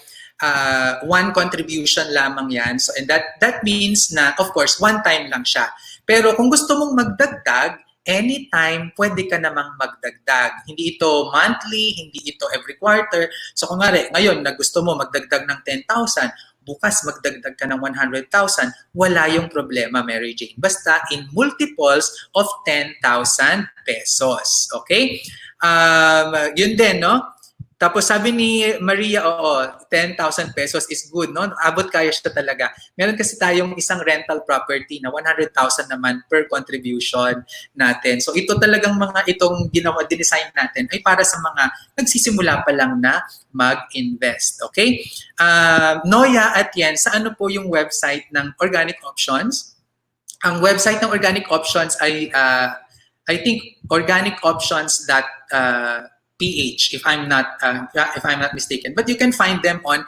Speaker 1: one contribution lamang yan. So, and that means na, of course, one time lang siya. Pero kung gusto mong magdagdag, anytime, pwede ka namang magdagdag. Hindi ito monthly, hindi ito every quarter. So, kung ngayon, gusto mo magdagdag ng 10,000, bukas magdagdag ka ng 100,000, wala yung problema, Mary Jane. Basta in multiples of 10,000 pesos. Okay? Yun din, no? Tapos sabi ni Maria, 10,000 pesos is good, no? Abot kaya siya talaga. Meron kasi tayong isang rental property na 100,000 naman per contribution natin. So ito talagang itong dinesign natin ay para sa mga nagsisimula pa lang na mag-invest. Okay? Noya at Yen, sa ano po yung website ng Organic Options? Ang website ng Organic Options ay, I think, organicoptions.ph if I'm not mistaken, but you can find them on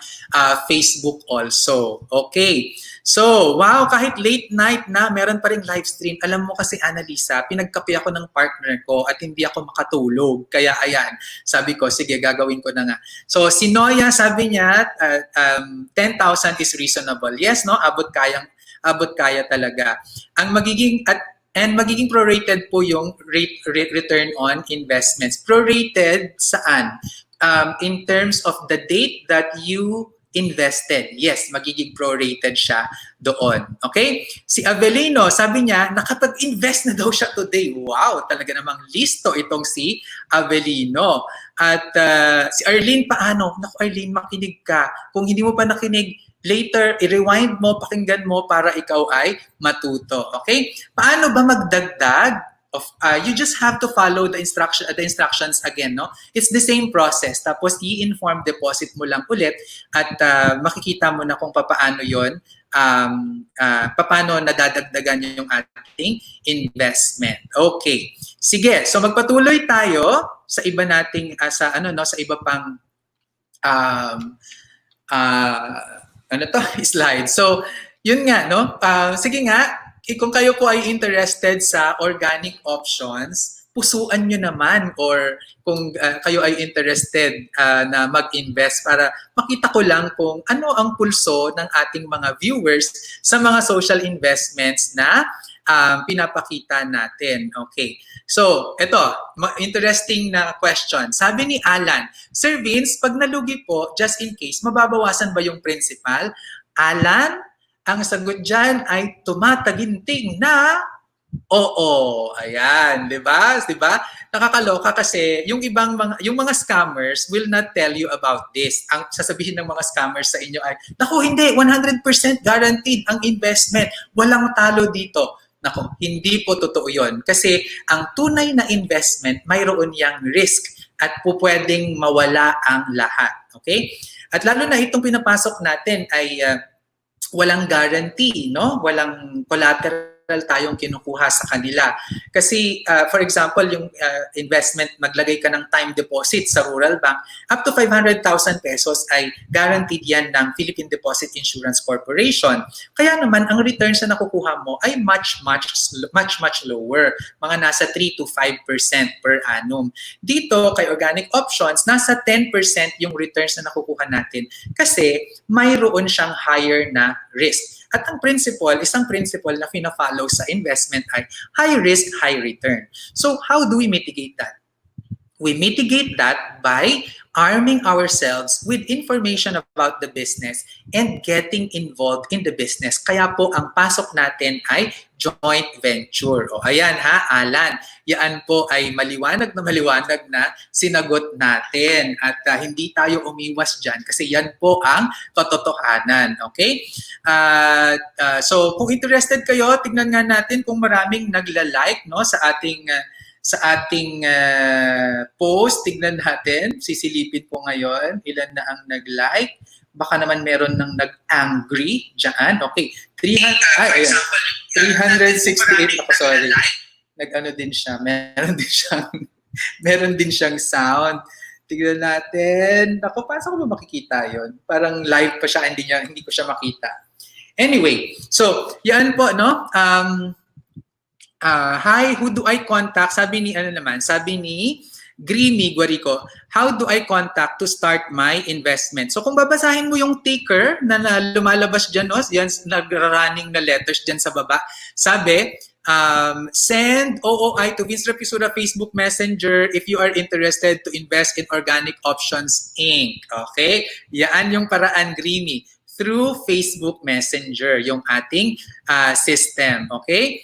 Speaker 1: Facebook also. Okay, so wow, kahit late night na meron pa ring live stream. Alam mo kasi, Annalisa, pinagkape ako ng partner ko at hindi ako makatulog, kaya ayan, sabi ko sige, gagawin ko na nga. So si Noya, sabi niya 10,000 is reasonable. Yes, no, abot kaya talaga. And magiging prorated po yung return on investments. Prorated saan? In terms of the date that you invested. Yes, magiging prorated siya doon. Okay? Si Avelino, sabi niya, nakapag-invest na daw siya today. Wow, talaga namang listo itong si Avelino. At si Arlene, paano? Naku, Arlene, makinig ka. Kung hindi mo pa nakinig, later, i-rewind mo, pakinggan mo para ikaw ay matuto. Okay? Paano ba magdagdag? You just have to follow the instructions again, no? It's the same process. Tapos i-inform deposit mo lang ulit at makikita mo na kung paano 'yon, paano nadadagdagan yung ating investment. Okay. Sige, so magpatuloy tayo sa iba nating sa iba pang slide. So, yun nga, no? Sige nga, kung kayo po ay interested sa Organic Options, pusuan nyo naman, or kung kayo ay interested na mag-invest para makita ko lang kung ano ang pulso ng ating mga viewers sa mga social investments na pinapakita natin. Okay. So, ito, interesting na question. Sabi ni Alan, Sir Vince, pag nalugi po, just in case, mababawasan ba yung principal? Alan, ang sagot dyan ay tumataginting na oo. Ayan, di ba? Di ba? Nakakaloka kasi yung mga scammers will not tell you about this. Ang sasabihin ng mga scammers sa inyo ay, naku, hindi, 100% guaranteed ang investment. Walang talo dito. Naku, hindi po totoo yun. Kasi ang tunay na investment, mayroon yang risk at pwedeng mawala ang lahat. Okay? At lalo na itong pinapasok natin ay walang guarantee, no? Walang collateral tayong kinukuha sa kanila. Kasi for example, yung investment, maglagay ka ng time deposit sa rural bank, up to 500,000 pesos ay guaranteed yan ng Philippine Deposit Insurance Corporation. Kaya naman, ang returns na nakukuha mo ay much lower. Mga nasa 3 to 5% per annum. Dito, kay Organic Options, nasa 10% yung returns na nakukuha natin kasi mayroon siyang higher na risk. At ang principle, isang principle na fina-follow sa investment ay high risk, high return. So how do we mitigate that? We mitigate that by arming ourselves with information about the business and getting involved in the business. Kaya po ang pasok natin ay joint venture. O ayan ha, Alan, yan po ay maliwanag na sinagot natin at hindi tayo umiwas dyan kasi yan po ang katotohanan. Okay? So kung interested kayo, tignan nga natin kung maraming nagla-like no, sa ating post. Tignan natin, sisilipin po ngayon ilan na ang nag-like. Baka naman meron ng nag-angry dyan. Okay, 368 ako, sorry. Nag-ano din siya, meron din siyang sound. Tignan natin. Ako, paano ko ba makikita yon? Parang live pa siya, hindi ko siya makita. Anyway, so yan po, no? Hi, who do I contact? Sabi ni Greeny Guarico, how do I contact to start my investment? So kung babasahin mo yung ticker na lumalabas dyan, yan nag-running na letters dyan sa baba, sabi, send OOI to Vince Rapisura Facebook Messenger if you are interested to invest in Organic Options Inc. Okay? Yan yung paraan, Greeny. Through Facebook Messenger, yung ating system. Okay?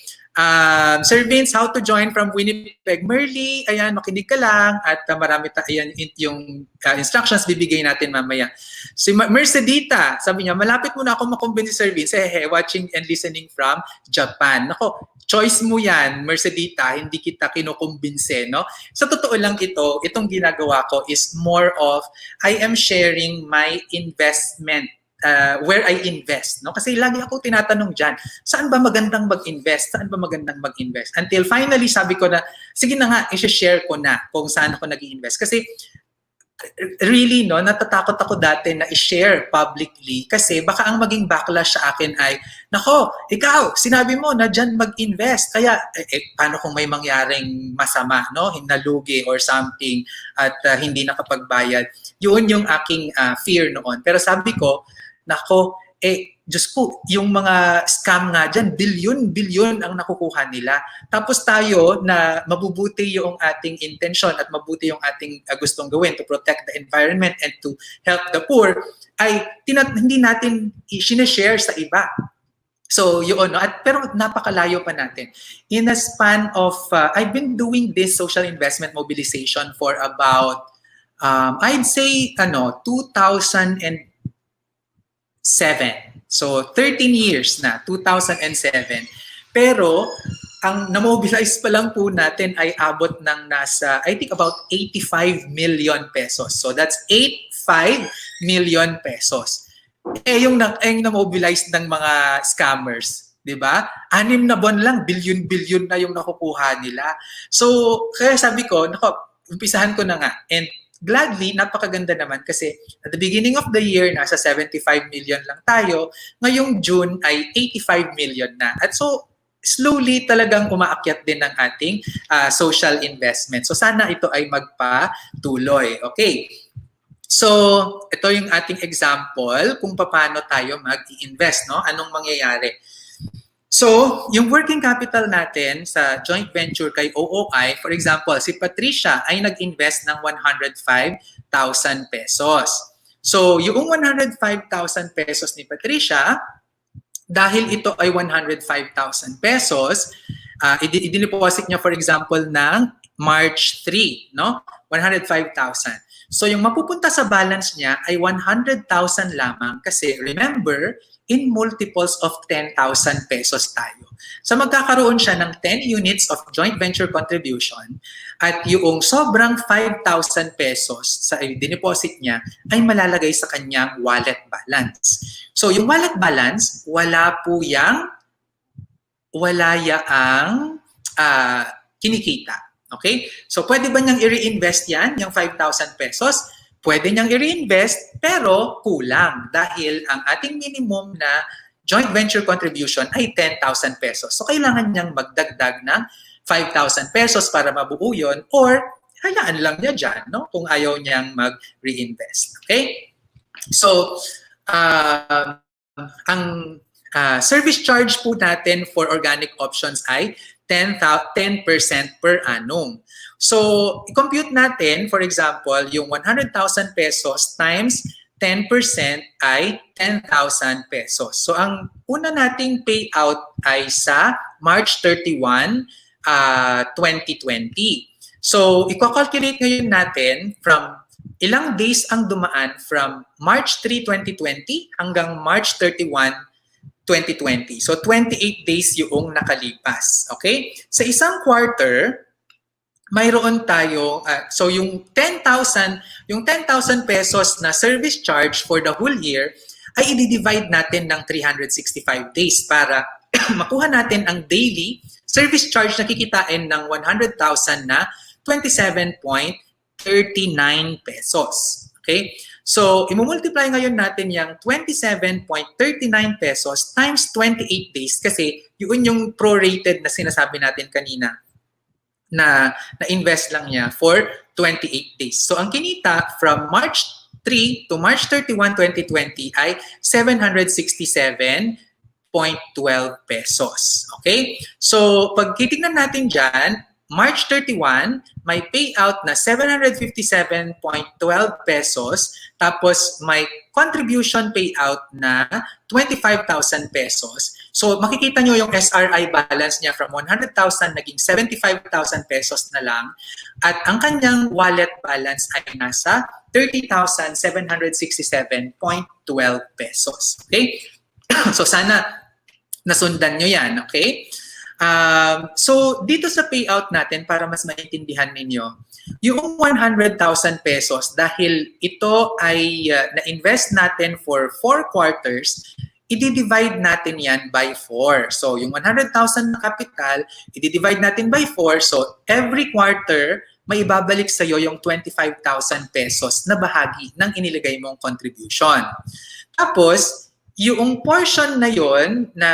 Speaker 1: Sir Vince, how to join from Winnipeg? Merly, ayan, makinig ka lang at marami ayan, yung instructions bibigay natin mamaya. Si Mercedita, sabi niya, malapit mo na ako makumbinsi Sir Vince, watching and listening from Japan. Nako, choice mo yan, Mercedita, hindi kita kinukumbinse, no? Sa totoo lang itong ginagawa ko is more of, I am sharing my investment where I invest, no? Kasi lagi ako tinatanong diyan, saan ba magandang mag-invest? Saan ba magandang mag-invest? Until finally sabi ko na, sige na nga, i-share ko na kung saan ako nag-invest. Kasi really, no, natatakot ako dati na i-share publicly kasi baka ang maging backlash sa akin ay, nako, ikaw, sinabi mo na diyan mag-invest. Kaya, paano kung may mangyaring masama, no? Hinalugi or something at hindi nakapagbayad. Yun yung aking fear noon. Pero sabi ko, nako, Diyos ko, yung mga scam nga dyan, bilyon ang nakukuha nila. Tapos tayo na mabubuti yung ating intention at mabuti yung ating gustong gawin to protect the environment and to help the poor, ay hindi natin i-share sa iba. So yun, no? Pero napakalayo pa natin. In a span of, I've been doing this social investment mobilization for about, I'd say, 2007. So 13 years na, 2007. Pero ang na-mobilize pa lang po natin ay abot ng nasa, I think about 85 million pesos. So that's 85 million pesos. Yung na-mobilize ng mga scammers, di ba? 6 na buwan lang, bilyon-bilyon na yung nakukuha nila. So kaya sabi ko, umpisahan ko na nga. And gladly, napakaganda naman kasi at the beginning of the year, nasa 75 million lang tayo. Ngayong June ay 85 million na. At so, slowly talagang umaakyat din ng ating social investment. So, sana ito ay magpatuloy. Okay. So, ito yung ating example kung paano tayo mag-i-invest, no? Anong mangyayari? So, yung working capital natin sa joint venture kay OOI, for example, si Patricia ay nag-invest ng 105,000 pesos. So, yung 105,000 pesos ni Patricia, dahil ito ay 105,000 pesos, i-deposit niya for example ng March 3, no? 105,000. So, yung mapupunta sa balance niya ay 100,000 lamang kasi remember, in multiples of 10,000 pesos tayo. So magkakaroon siya ng 10 units of joint venture contribution at yung sobrang 5,000 pesos sa dineposit niya ay malalagay sa kanyang wallet balance. So yung wallet balance, wala po yang wala yaang kinikita. Okay? So, pwede ba niyang i-reinvest yan, yung 5,000 pesos? Pwede niyang i-reinvest, pero kulang dahil ang ating minimum na joint venture contribution ay 10,000 pesos. So, kailangan niyang magdagdag ng 5,000 pesos para mabuo yun or hayaan lang niya dyan, no? Kung ayaw niyang mag-reinvest. Okay? So, ang service charge po natin for organic options ay 10% per annum. So, i-compute natin, for example, yung 100,000 pesos times 10% ay 10,000 pesos. So, ang una nating payout ay sa March 31, 2020. So, i-calculate ngayon natin from ilang days ang dumaan from March 3, 2020 hanggang March 31, 2020. So, 28 days yung nakalipas. Okay? Sa isang quarter, mayroon tayo, so yung 10,000 pesos na service charge for the whole year ay i-divide natin ng 365 days para makuha natin ang daily service charge na kikitain ng 100,000 na 27.39 pesos. Okay? So, imumultiply ngayon natin yung 27.39 pesos times 28 days kasi yun yung prorated na sinasabi natin kanina na na-invest lang niya for 28 days. So, ang kinita from March 3 to March 31, 2020 ay 767.12 pesos. Okay? So, pag titignan natin dyan, March 31, may payout na 757.12 pesos, tapos may contribution payout na 25,000 pesos. So makikita nyo yung SRI balance niya from 100,000 naging 75,000 pesos na lang. At ang kanyang wallet balance ay nasa 30,767.12 pesos. Okay? So sana nasundan nyo yan. Okay? So, dito sa payout natin, para mas maintindihan ninyo, yung 100,000 pesos, dahil ito ay na-invest natin for 4 quarters, i-divide natin yan by 4. So, yung 100,000 na capital, i-divide natin by 4. So, every quarter, may ibabalik sa'yo yung 25,000 pesos na bahagi ng inilagay mong contribution. Tapos, yung portion na yon na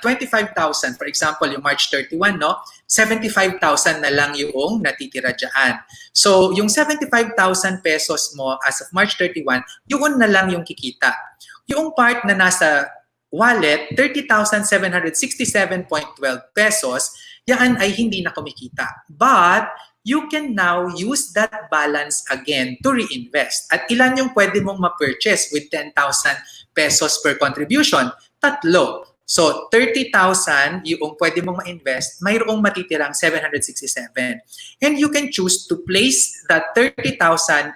Speaker 1: 25,000, for example, yung March 31, no? 75,000 na lang yung natitira dyan. So, yung 75,000 pesos mo as of March 31, yun na lang yung kikita. Yung part na nasa wallet, 30,767.12 pesos, yan ay hindi na kumikita. But, you can now use that balance again to reinvest. At ilan yung pwede mong ma-purchase with 10,000 pesos per contribution? 3. So, 30,000 yung pwede mong ma-invest, mayroong matitirang 767. And you can choose to place that 30,000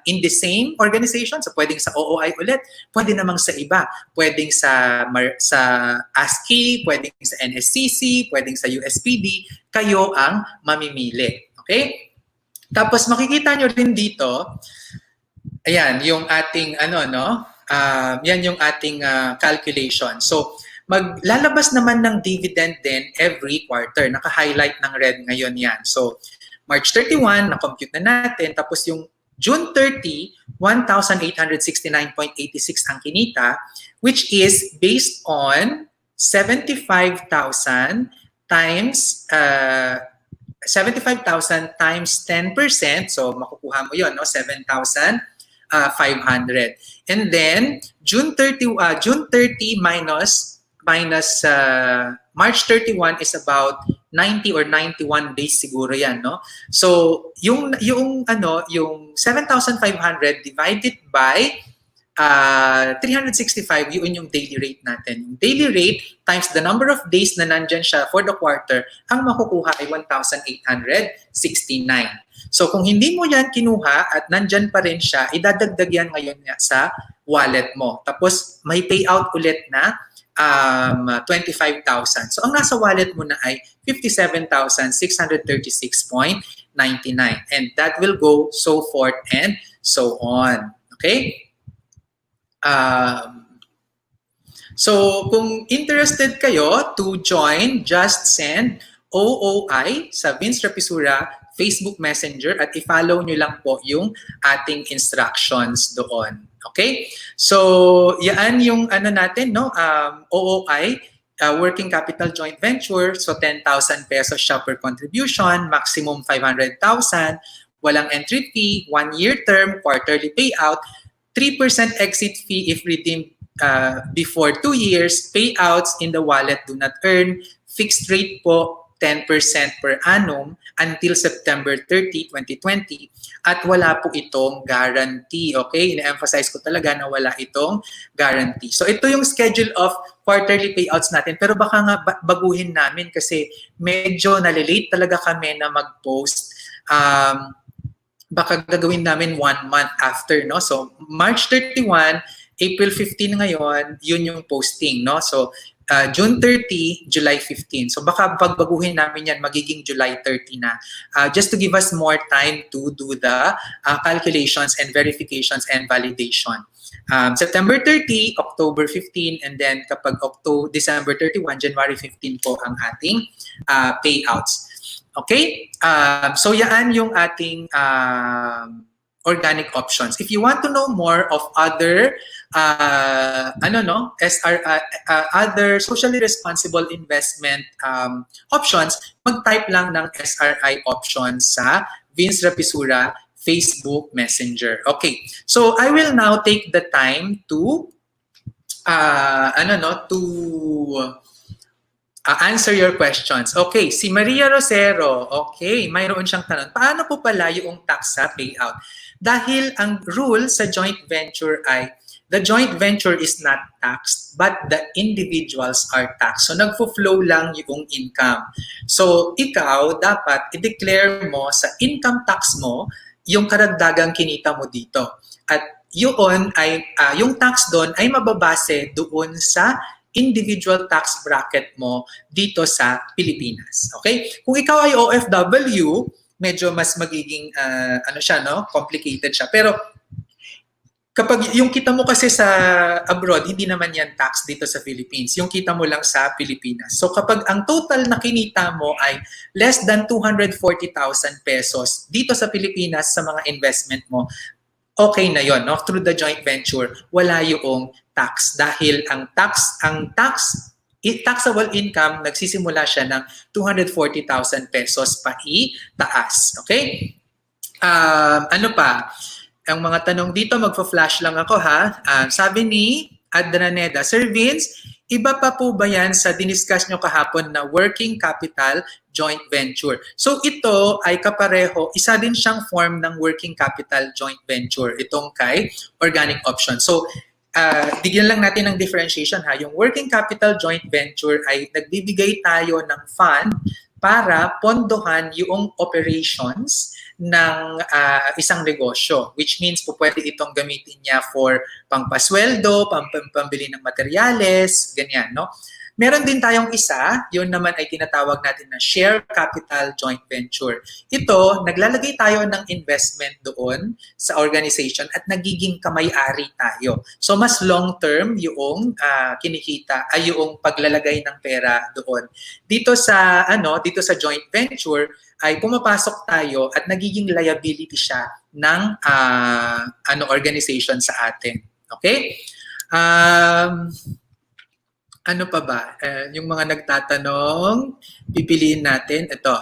Speaker 1: in the same organization. So, pwedeng sa OOI ulit, pwede namang sa iba. Pwedeng sa ASCII, pwedeng sa NSCC, pwedeng sa USPD. Kayo ang mamimili. Okay? Tapos makikita nyo rin dito, ayan, yung ating yan yung ating calculation. So, maglalabas naman ng dividend din every quarter. Naka-highlight ng red ngayon yan. So, March 31, na-compute na natin. Tapos yung June 30, 1,869.86 ang kinita, which is based on 75,000 times 75,000 times 10%, so makukuha mo yun, no? 7,500. And then, June 30 minus March 31 is about 90 or 91 days siguro yan, no? So, yung 7,500 divided by 365, yun yung daily rate natin. Yung daily rate times the number of days na nandyan siya for the quarter, ang makukuha ay 1,869. So kung hindi mo yan kinuha at nandyan pa rin siya, idadagdag yan ngayon sa wallet mo. Tapos may payout ulit na 25,000. So ang nasa wallet mo na ay 57,636.99. And that will go so forth and so on. Okay? So kung interested kayo to join, just send OOI sa Vince Rapisura Facebook Messenger at i-follow nyo lang po yung ating instructions doon. Okay? So, yan yung ano natin, no? OOI, Working Capital Joint Venture. So, 10,000 pesos siya per contribution, maximum 500,000, walang entry fee, 1-year term, quarterly payout, 3% exit fee if redeemed before 2 years, payouts in the wallet do not earn, fixed rate po 10% per annum until September 30, 2020 at wala po itong guarantee. Okay? Ina-emphasize ko talaga na wala itong guarantee. So ito yung schedule of quarterly payouts natin pero baka nga baguhin namin kasi medyo nalilate talaga kami na mag-post. Baka gagawin namin 1 month after, no? So March 31, April 15 ngayon, yun yung posting, no? So June 30, July 15. So baka pagbaguhin namin yan, magiging July 30 na. Just to give us more time to do the calculations and verifications and validation. September 30, October 15, and then kapag December 31, January 15 po ang ating payouts. Okay? So yan yung ating organic options. If you want to know more of other other socially responsible investment options, mag-type lang ng SRI options sa Vince Rapisura Facebook Messenger. Okay. So I will now take the time to answer your questions. Okay, si Maria Rosero, okay, mayroon siyang tanong. Paano po pala yung tax sa payout? Dahil ang rule sa joint venture ay the joint venture is not taxed but the individuals are taxed. So nagfo-flow lang yung income. So ikaw dapat i-declare mo sa income tax mo yung karagdagang kinita mo dito. At yun ay yung tax doon ay mababase doon sa individual tax bracket mo dito sa Pilipinas. Okay? Kung ikaw ay OFW, medyo mas magiging complicated siya. Pero kapag yung kita mo kasi sa abroad, hindi naman yan tax dito sa Philippines. Yung kita mo lang sa Pilipinas. So kapag ang total na kinita mo ay less than 240,000 pesos dito sa Pilipinas sa mga investment mo, okay na yon, no? Through the joint venture, wala yung tax dahil ang taxable income nagsisimula siya ng 240,000 pesos pa itaas. Okay? Ano pa? Ang mga tanong dito, magfa-flash lang ako ha. Sabi ni Adraneda, Sir Vince, iba pa po ba yan sa diniscuss nyo kahapon na working capital joint venture? So ito ay kapareho, isa din siyang form ng working capital joint venture, itong kay organic option. So bigyan lang natin ng differentiation ha. Yung working capital joint venture ay nagbibigay tayo ng fund para pondohan yung operations ng isang negosyo, which means po pwede itong gamitin niya for pampasweldo, pambili ng materyales, ganyan, no? Meron din tayong isa, yun naman ay tinatawag natin na share capital joint venture. Ito, naglalagay tayo ng investment doon sa organization at nagiging kamay-ari tayo. So mas long-term yung kinikita ay yung paglalagay ng pera doon. Dito sa joint venture ay pumapasok tayo at nagiging liability siya ng organization sa atin. Okay? Ano pa ba? Yung mga nagtatanong, pipiliin natin. Ito.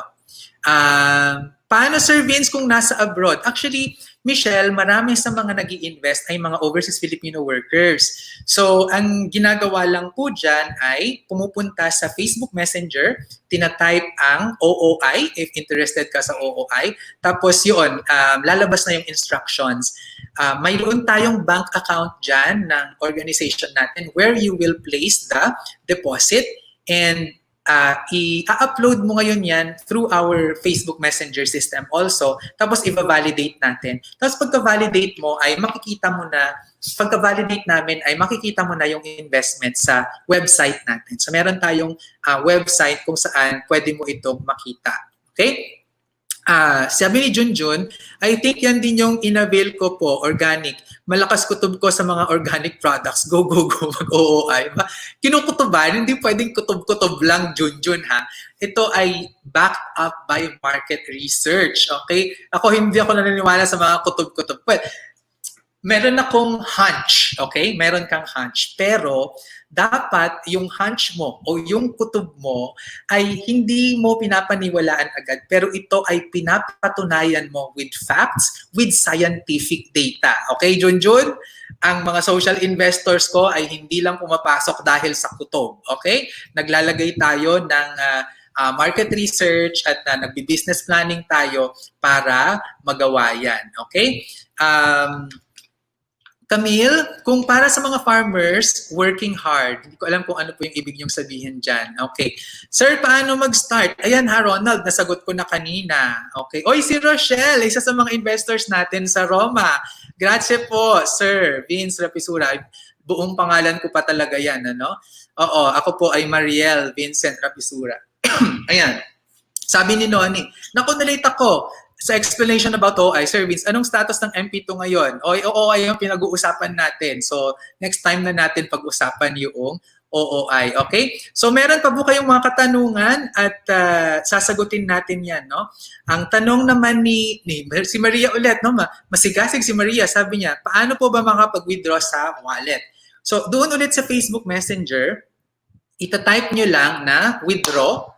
Speaker 1: Paano, Sir Vince, kung nasa abroad? Actually, Michelle, marami sa mga nag-i-invest ay mga overseas Filipino workers. So, ang ginagawa lang po dyan ay pumupunta sa Facebook Messenger, tinatype ang OOI, if interested ka sa OOI. Tapos yun, lalabas na yung instructions. Mayroon tayong bank account dyan ng organization natin where you will place the deposit and i-upload mo ngayon yan through our Facebook Messenger system also. Tapos i-validate natin. Tapos pagka-validate mo ay makikita mo na, pagka-validate namin ay makikita mo na yung investment sa website natin. So meron tayong website kung saan pwede mo itong makita. Okay? Sabi ni Junjun, I think yan din yung inavail ko po, organic. Malakas kutob ko sa mga organic products. Go, go, go, mag-OOI. Kinukutuban, hindi pwedeng kutob-kutob lang, Junjun, ha? Ito ay backed up by market research, okay? Hindi ako naniniwala sa mga kutob-kutob. Well, meron akong hunch, okay? Meron kang hunch. Pero, dapat yung hunch mo o yung kutob mo ay hindi mo pinapaniwalaan agad, pero ito ay pinapatunayan mo with facts, with scientific data. Okay, Junjun? Ang mga social investors ko ay hindi lang pumapasok dahil sa kutob. Okay? Naglalagay tayo ng market research at nagbi-business planning tayo para magawa yan. Okay? Camille, kung para sa mga farmers, working hard, hindi ko alam kung ano po yung ibig niyong sabihin dyan. Okay. Sir, paano mag-start? Ayan ha, Ronald, nasagot ko na kanina. Okay. Oy, si Rochelle, isa sa mga investors natin sa Roma. Grazie po, Sir Vince Rapisura. Buong pangalan ko pa talaga yan, ano? Oo, ako po ay Mariel Vincent Rapisura. Ayan. Sabi ni Noni, naku, nalate ako sa explanation about OOI. Sir Vince, anong status ng MP2 ngayon? OOI yung pinag-uusapan natin. So, next time na natin pag-usapan yung OOI. Okay? So, meron pa po kayong mga katanungan at sasagutin natin yan. No? Ang tanong naman ni si Maria ulit, no? Masigasig si Maria, sabi niya, paano po ba makapag-withdraw sa wallet? So, doon ulit sa Facebook Messenger, itatype nyo lang na withdraw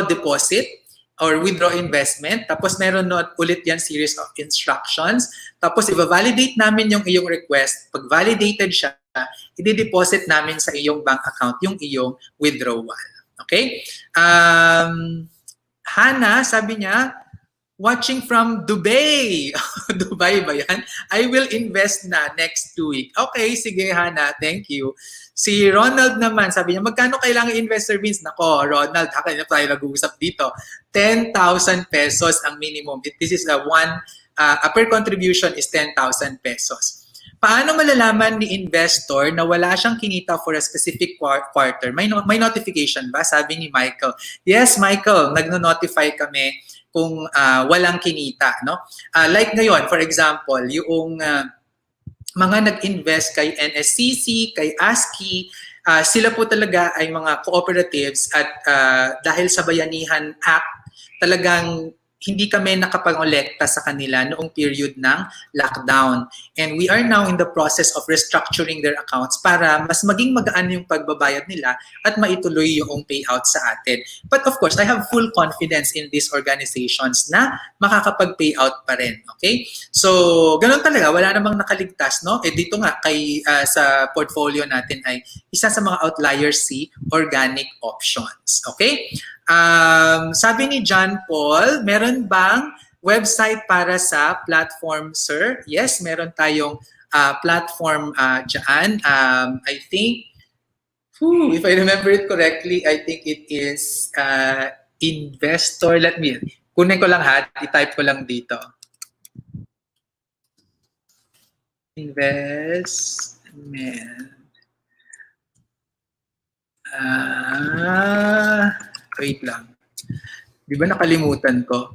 Speaker 1: deposit, or withdraw investment. Tapos meron ulit yan series of instructions. Tapos i-validate namin yung iyong request. Pag validated siya, i-deposit namin sa iyong bank account yung iyong withdrawal. Okay? Hana, sabi niya, watching from Dubai. Dubai ba yan? I will invest na next 2 weeks. Okay, sige Hana, thank you. Si Ronald naman, sabi niya, magkano kailangan investor Vince? Nako, Ronald, haka na tayo nag-uusap dito. 10,000 pesos ang minimum. This is per contribution is 10,000 pesos. Paano malalaman ni investor na wala siyang kinita for a specific quarter? May notification ba? Sabi ni Michael. Yes, Michael, nagno-notify kami kung walang kinita. No? Like ngayon, for example, yung mga nag-invest kay NSCC, kay ASCII, sila po talaga ay mga cooperatives at dahil sa Bayanihan Act, talagang hindi kami nakapangolekta sa kanila noong period ng lockdown. And we are now in the process of restructuring their accounts para mas maging magaan yung pagbabayad nila at maituloy yung payout sa atin. But of course, I have full confidence in these organizations na makakapag-payout pa rin. Okay? So, ganun talaga. Wala namang nakaligtas, no? Dito nga, sa portfolio natin ay isa sa mga outliers si organic options. Okay? Sabi ni John Paul, meron bang website para sa platform, sir? Yes, meron tayong platform dyan. I think, if I remember it correctly, I think it is investor. Kunin ko lang i-type ko lang dito. Investment. Wait lang. Di ba nakalimutan ko?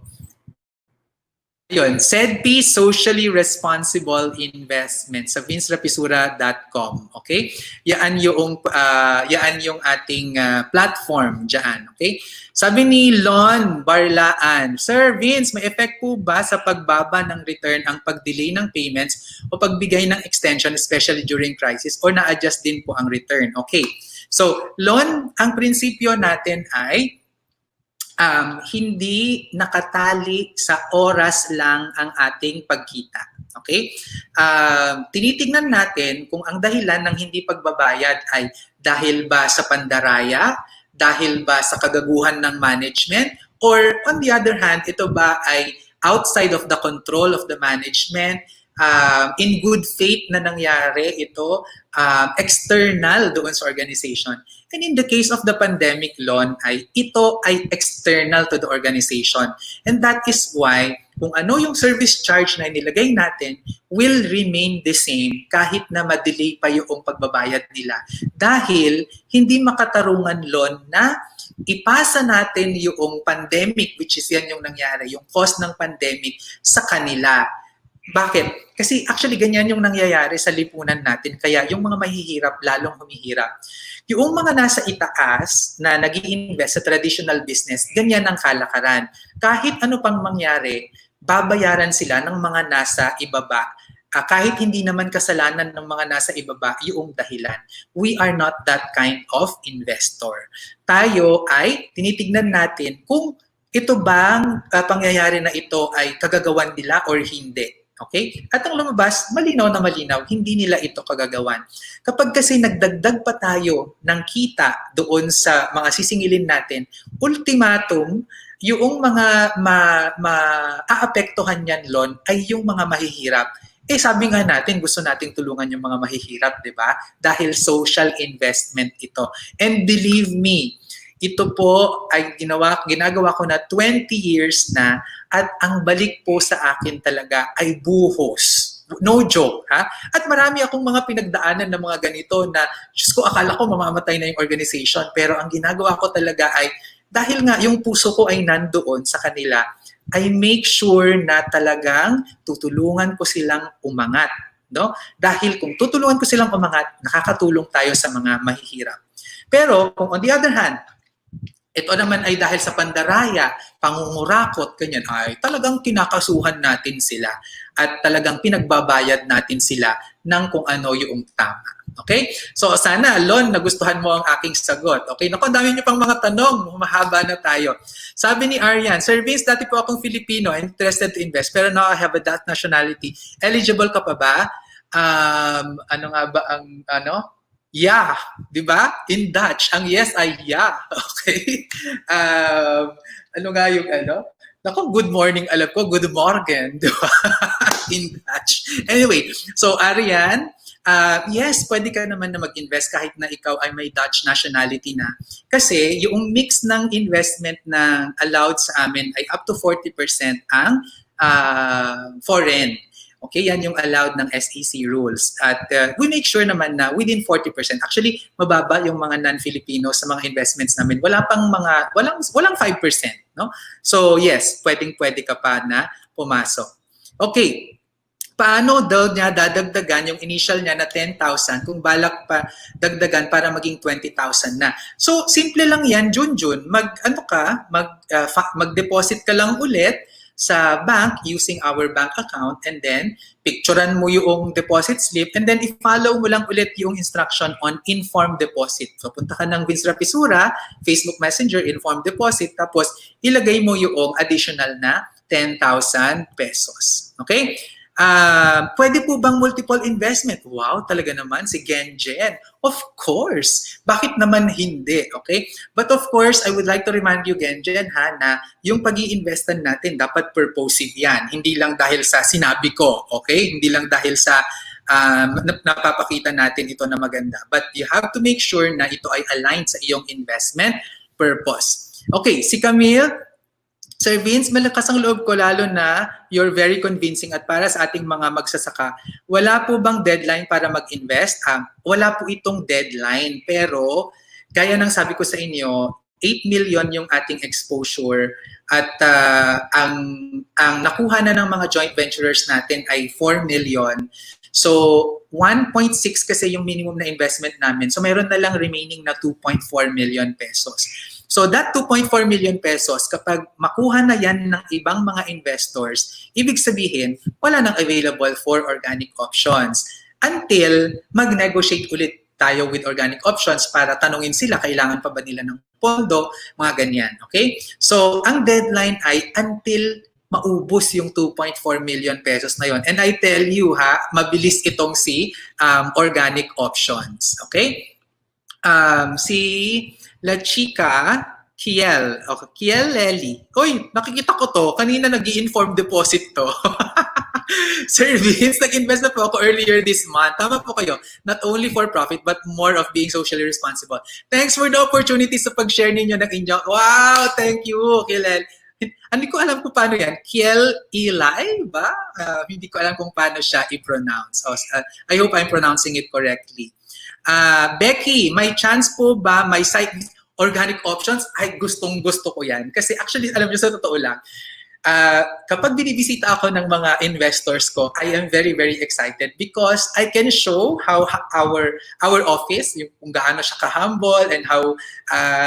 Speaker 1: Ayun, SEDP Socially Responsible Investment sa vincerapisura.com. Okay? Yan yung ating platform diyan. Okay? Sabi ni Lon Barlaan, Sir Vince, may effect po ba sa pagbaba ng return ang pag-delay ng payments o pagbigay ng extension especially during crisis or na-adjust din po ang return? Okay. So, Lon, ang prinsipyo natin ay hindi nakatali sa oras lang ang ating pagkita. Okay? Tinitingnan natin kung ang dahilan ng hindi pagbabayad ay dahil ba sa pandaraya, dahil ba sa kagaguhan ng management, or on the other hand, ito ba ay outside of the control of the management, in good faith na nangyari ito, external doon sa organization. And in the case of the pandemic loan, ito ay external to the organization. And that is why kung ano yung service charge na nilagay natin will remain the same kahit na ma-delay pa yung pagbabayad nila. Dahil hindi makatarungan loan na ipasa natin yung pandemic, which is yan yung nangyari, yung cost ng pandemic sa kanila. Bakit? Kasi actually ganyan yung nangyayari sa lipunan natin. Kaya yung mga mahihirap lalong humihirap. Yung mga nasa itaas na nag-i-invest sa traditional business, ganyan ang kalakaran. Kahit ano pang mangyari, babayaran sila ng mga nasa ibaba. Kahit hindi naman kasalanan ng mga nasa ibaba yung dahilan. We are not that kind of investor. Tayo ay tinitignan natin kung ito bang pangyayari na ito ay kagagawan nila or hindi. Okay? At ang lumabas, malinaw na malinaw, hindi nila ito kagagawan. Kapag kasi nagdagdag pa tayo ng kita doon sa mga sisingilin natin, ultimatum, yung mga maaapektuhan yan, Lon, ay yung mga mahihirap. Sabi nga natin, gusto nating tulungan yung mga mahihirap, di ba? Dahil social investment ito. And believe me, ito po ay ginagawa ko na 20 years na at ang balik po sa akin talaga ay buhos. No joke, ha? At marami akong mga pinagdaanan ng mga ganito na, Diyos ko, akala ko mamamatay na yung organization. Pero ang ginagawa ko talaga ay, dahil nga yung puso ko ay nandoon sa kanila, I make sure na talagang tutulungan ko silang umangat. No? Dahil kung tutulungan ko silang umangat, nakakatulong tayo sa mga mahihirap. Pero kung on the other hand, ito naman ay dahil sa pandaraya, pangungurakot, ganyan, ay talagang kinakasuhan natin sila at talagang pinagbabayad natin sila ng kung ano yung tama. Okay? So sana, Lon, nagustuhan mo ang aking sagot. Okay? Naku, dami niyo pang mga tanong. Mahaba na tayo. Sabi ni Arian, Sir Vince, dati po akong Filipino, interested to invest, pero now I have a Dutch nationality. Eligible ka pa ba? Ano nga ba ang ano? Yeah, di ba? In Dutch, ang yes ay yeah. Okay? Ano nga yung ano? Naku, good morning, alam ko, good morning, di ba? In Dutch. Anyway, so Arian, yes, pwede ka naman na mag-invest kahit na ikaw ay may Dutch nationality na. Kasi yung mix ng investment na allowed sa amin ay up to 40% ang foreign. Okay, yan yung allowed ng SEC rules. At we make sure naman na within 40%. Actually, mababa yung mga non-Filipino sa mga investments namin. Walang 5%. No? So yes, pwede ka pa na pumasok. Okay, paano daw niya dadagdagan yung initial niya na 10,000 kung balak pa dagdagan para maging 20,000 na? So simple lang yan, Junjun. Mag-deposit ka lang ulit sa bank using our bank account and then picturean mo yung deposit slip and then i-follow mo lang ulit yung instruction on inform deposit. So punta ka ng Vince Rapisura, Facebook Messenger, inform deposit, tapos ilagay mo yung additional na 10,000 pesos. Okay? Pwede po bang multiple investment? Wow, talaga naman si Genjen. Of course. Bakit naman hindi? Okay? But of course, I would like to remind you, Genjen, na yung pag-i-investan natin, dapat purposive yan. Hindi lang dahil sa sinabi ko. Okay? Hindi lang dahil sa napapakita natin ito na maganda. But you have to make sure na ito ay aligned sa iyong investment purpose. Okay, si Camille, Sir Vince, malakas ang loob ko lalo na you're very convincing at para sa ating mga magsasaka, wala po bang deadline para mag-invest? Wala po itong deadline pero gaya ng sabi ko sa inyo, 8 million yung ating exposure at ang nakuha na ng mga joint venturers natin ay 4 million. So 1.6 kasi yung minimum na investment namin. So mayroon na lang remaining na 2.4 million pesos. So that 2.4 million pesos, kapag makuha na yan ng ibang mga investors, ibig sabihin, wala nang available for organic options until mag-negotiate ulit tayo with organic options para tanungin sila, kailangan pa ba nila ng pondo, mga ganyan. Okay? So ang deadline ay until maubos yung 2.4 million pesos na yon. And I tell you, mabilis itong si organic options. Okay? Si La Chica, Kiel. Okay, Kiel Lely. Uy, nakikita ko to. Kanina nag-i-inform deposit to. Sir Vince, nag-invest na po ako earlier this month. Tama po kayo. Not only for profit, but more of being socially responsible. Thanks for the opportunity sa pag-share ninyo ng inyong... Wow! Thank you, Kilel. Hindi ko alam kung paano yan. Kiel Eli ba? Hindi ko alam kung paano siya i-pronounce. I hope I'm pronouncing it correctly. Becky, may chance po ba may site organic options? Ay, gustong-gusto ko yan. Kasi actually, alam niyo sa totoo lang, kapag binibisita ako ng mga investors ko, I am very, very excited because I can show how our office, yung kung gaano siya ka-humble and how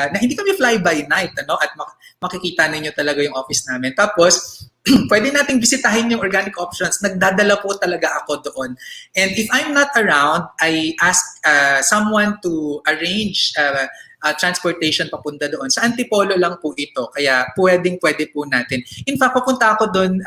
Speaker 1: na hindi kami fly by night, ano? At makikita ninyo talaga yung office namin. Tapos, pwede nating bisitahin yung organic options. Nagdadala po talaga ako doon. And if I'm not around, I ask someone to arrange transportation papunta doon. Sa Antipolo lang po ito. Kaya pwede po natin. In fact, pupunta ako doon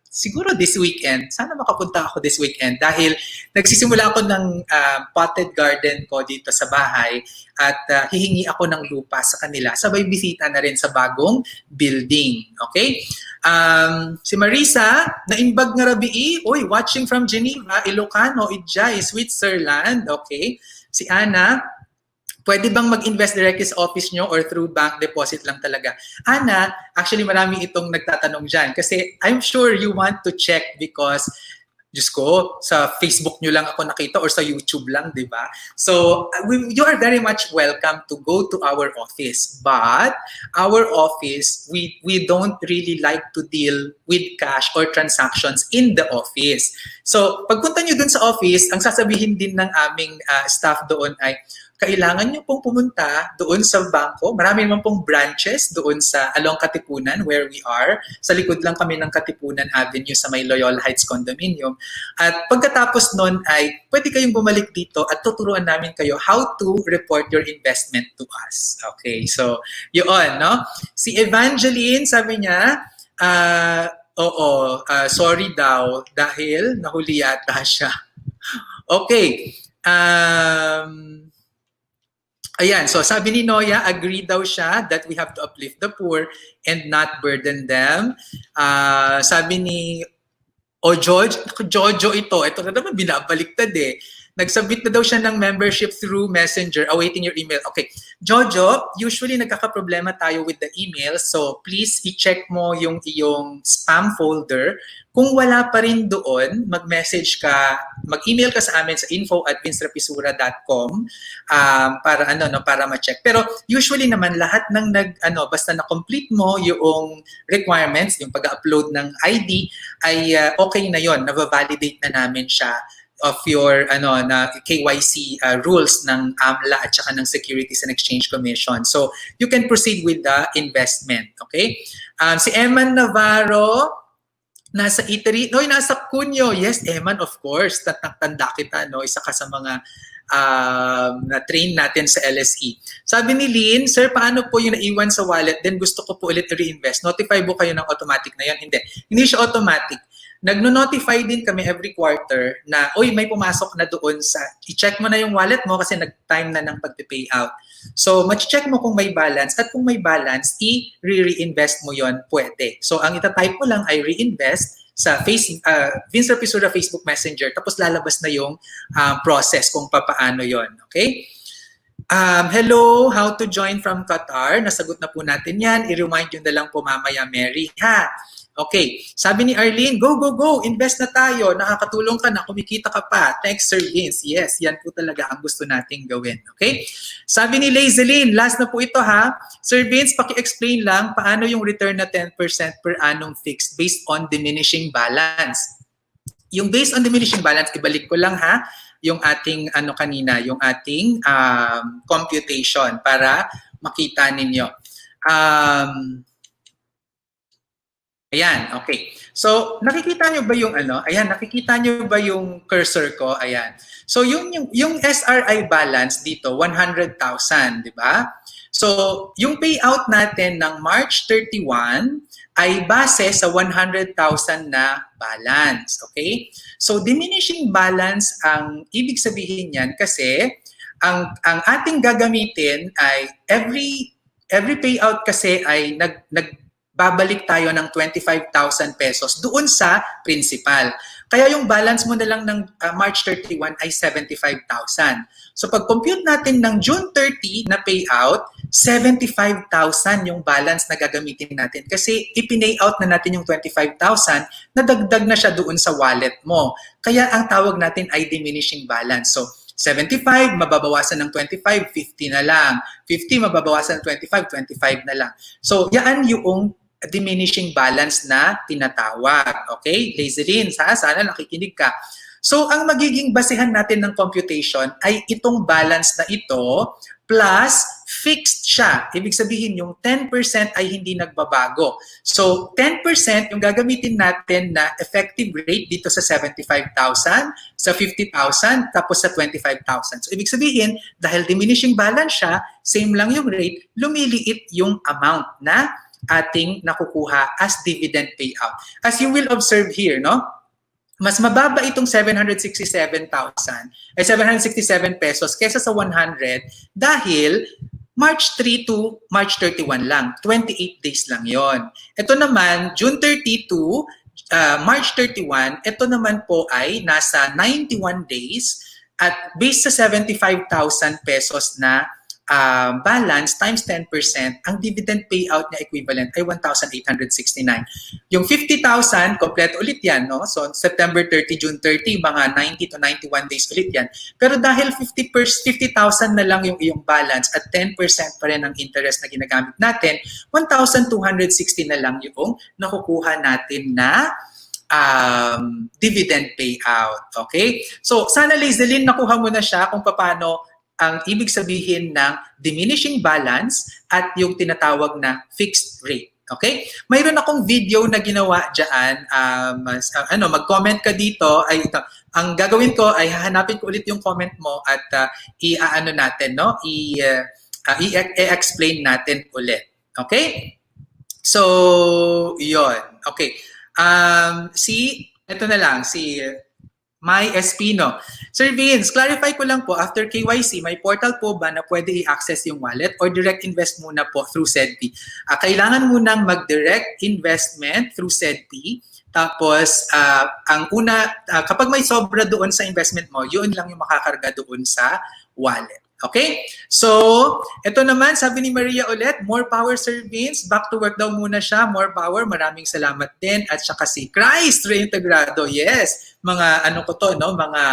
Speaker 1: siguro this weekend. Sana makapunta ako this weekend dahil nagsisimula ako ng potted garden ko dito sa bahay at hihingi ako ng lupa sa kanila. Sabay bisita na rin sa bagong building. Okay? Si Marisa, naimbag nga rabii. Uy, watching from Geneva, Ilocano, Idjay, Switzerland. Okay? Si Ana, pwede bang mag-invest directly sa office nyo or through bank deposit lang talaga? Ana, actually marami itong nagtatanong dyan kasi I'm sure you want to check because, Diyos ko, sa Facebook nyo lang ako nakita or sa YouTube lang, di ba? So, you are very much welcome to go to our office. But, our office, we don't really like to deal with cash or transactions in the office. So, pagpunta nyo dun sa office, ang sasabihin din ng aming staff doon ay, kailangan nyo pong pumunta doon sa bangko. Marami naman pong branches doon sa along Katipunan where we are. Sa likod lang kami ng Katipunan Avenue sa may Loyola Heights Condominium. At pagkatapos nun ay pwede kayong bumalik dito at tuturuan namin kayo how to report your investment to us. Okay, so yun, no? Si Evangeline, sabi niya, sorry daw dahil nahuli yata siya. Okay. Ayan, so sabi ni Noya, agree daw siya that we have to uplift the poor and not burden them. Sabi ni Jojo ito na naman binabaliktad eh. Nagsubmit na daw siya ng membership through Messenger, awaiting your email. Okay, Jojo, usually nagkakaproblema tayo with the email, so please i-check mo yung iyong spam folder. Kung wala pa rin doon, mag-message ka, mag-email ka sa amin sa info@vincerapisura.com para ma-check. Pero usually naman lahat ng basta na-complete mo yung requirements, yung pag-upload ng ID ay okay na yon, na-validate na namin siya of your na KYC rules ng AMLA at saka ng Securities and Exchange Commission. So you can proceed with the investment, okay? Si Eman Navarro, nasa Italy. No, nasa Cunyo. Yes, Eman, of course. Tanda kita, no? Isa ka sa mga na-train natin sa LSE. Sabi ni Lynn, sir, paano po yung naiwan sa wallet? Then gusto ko po ulit i-reinvest. Notify po kayo ng automatic na yan? Hindi siya automatic. Nagno-notify din kami every quarter na, oy, may pumasok na doon sa, i-check mo na yung wallet mo kasi nag-time na ng pag-payout. So, ma-check mo kung may balance at kung may balance, i-reinvest mo yon, pwede. So, ang itatype mo lang ay reinvest sa Vince Rapisura Facebook Messenger, tapos lalabas na yung process kung papaano yon. Okay? Hello, how to join from Qatar? Nasagot na po natin yan. I-remind nyo na lang po mamaya, Mary. Ha? Okay, sabi ni Arlene, go, go, go, invest na tayo, nakakatulong ka na, kumikita ka pa. Thanks, Sir Vince. Yes, yan po talaga ang gusto nating gawin. Okay? Sabi ni Lazeline, last na po ito ha. Sir Vince, paki-explain lang paano yung return na 10% per annum fixed based on diminishing balance. Yung based on diminishing balance, ibalik ko lang ha, yung ating kanina, yung ating computation para makita ninyo. Ayan, okay. So, nakikita nyo ba yung Ayan, nakikita nyo ba yung cursor ko? Ayan. So, yung SRI balance dito, 100,000, di ba? So, yung payout natin ng March 31 ay base sa 100,000 na balance, okay? So, diminishing balance ang ibig sabihin niyan kasi ang ating gagamitin ay every payout kasi ay babalik tayo ng 25,000 pesos doon sa principal. Kaya yung balance mo na lang ng March 31 ay 75,000. So pag compute natin ng June 30 na payout, 75,000 yung balance na gagamitin natin kasi ipinay out na natin yung 25,000 na dagdag na siya doon sa wallet mo. Kaya ang tawag natin ay diminishing balance. So 75, mababawasan ng 25, 50 na lang. 50, mababawasan ng 25, 25 na lang. So yan yung diminishing balance na tinatawag. Okay? Lazarine, sana nakikinig ka. So, ang magiging basehan natin ng computation ay itong balance na ito plus fixed siya. Ibig sabihin, yung 10% ay hindi nagbabago. So, 10% yung gagamitin natin na effective rate dito sa 75,000, sa 50,000, tapos sa 25,000. So, ibig sabihin, dahil diminishing balance siya, same lang yung rate, lumiliit yung amount na ating nakukuha as dividend payout. As you will observe here, no? Mas mababa itong 767,000 ay 767 pesos kaysa sa 100 dahil March 3 to March 31 lang. 28 days lang yon. Ito naman, June 30 to March 31, ito naman po ay nasa 91 days at based sa 75,000 pesos na balance times 10%, ang dividend payout na equivalent ay 1,869. Yung 50,000, kompleto ulit yan, no? So, September 30, June 30, mga 90 to 91 days ulit yan. Pero dahil 50,000 na lang yung iyong balance at 10% pa rin ang interest na ginagamit natin, 1,260 na lang yung nakukuha natin na dividend payout. Okay? So, sana Lazarine, nakuha mo na siya kung paano ang ibig sabihin ng diminishing balance at yung tinatawag na fixed rate. Okay? Mayroon akong video na ginawa dyan. Mag-comment ka dito. Ang gagawin ko ay hahanapin ko ulit yung comment mo at i-explain natin ulit. Okay? So, yun. Okay. Ito na lang, si May Espino. Sir Vince, clarify ko lang po, after KYC, may portal po ba na pwede i-access yung wallet or direct invest muna po through SEDP? Kailangan munang mag-direct investment through SEDP. Tapos, ang una, kapag may sobra doon sa investment mo, yun lang yung makakarga doon sa wallet. Okay? So, ito naman, sabi ni Maria ulit, more power, Sir Vince. Back to work daw muna siya. More power. Maraming salamat din. At saka si Christ Reintegrado. Yes. Mga mga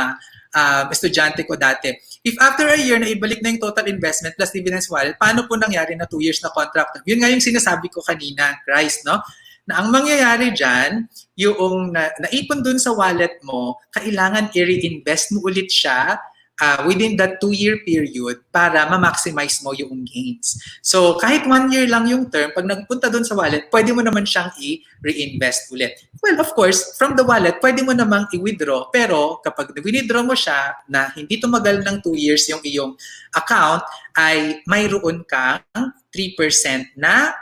Speaker 1: estudyante ko dati. If after a year na ibalik na yung total investment plus dividends wallet, paano po nangyari na 2 years na contract? Yun nga yung sinasabi ko kanina, Christ, no? Na ang mangyayari dyan, yung naipon dun sa wallet mo, kailangan i-reinvest mo ulit siya within that 2-year period para ma-maximize mo yung gains. So, kahit 1 year lang yung term, pag nagpunta doon sa wallet, pwede mo naman siyang i-reinvest ulit. Well, of course, from the wallet, pwede mo namang i-withdraw. Pero kapag nag-withdraw mo siya na hindi tumagal ng 2 years yung iyong account, ay mayroon kang 3% na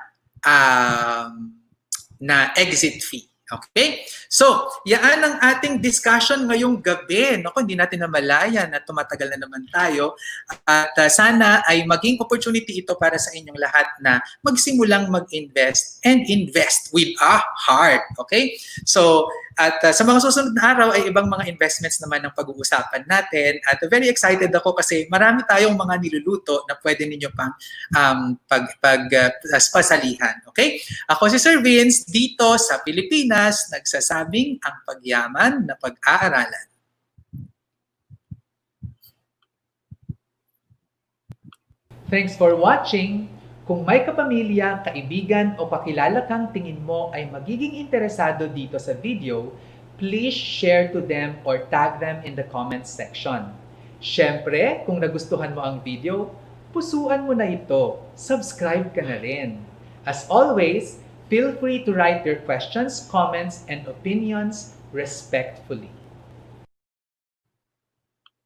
Speaker 1: exit fee. Okay? So, yan ang ating discussion ngayong gabi. Naku, hindi natin namalayan na tumatagal na naman tayo. At sana ay maging opportunity ito para sa inyong lahat na magsimulang mag-invest and invest with a heart. Okay? So, at sa mga susunod na araw ay ibang mga investments naman ang pag-uusapan natin. At very excited ako kasi marami tayong mga niluluto na pwede ninyo pang pasalihan. Okay? Ako si Sir Vince dito sa Pilipinas, nagsasabing ang pagyaman na pag-aaralan. Thanks for watching. Kung may kapamilya, kaibigan o kakilala kang tingin mo ay magiging interesado dito sa video, please share to them or tag them in the comments section. Siyempre, kung nagustuhan mo ang video, pusuan mo na ito. Subscribe ka na rin. As always, feel free to write your questions, comments, and opinions respectfully.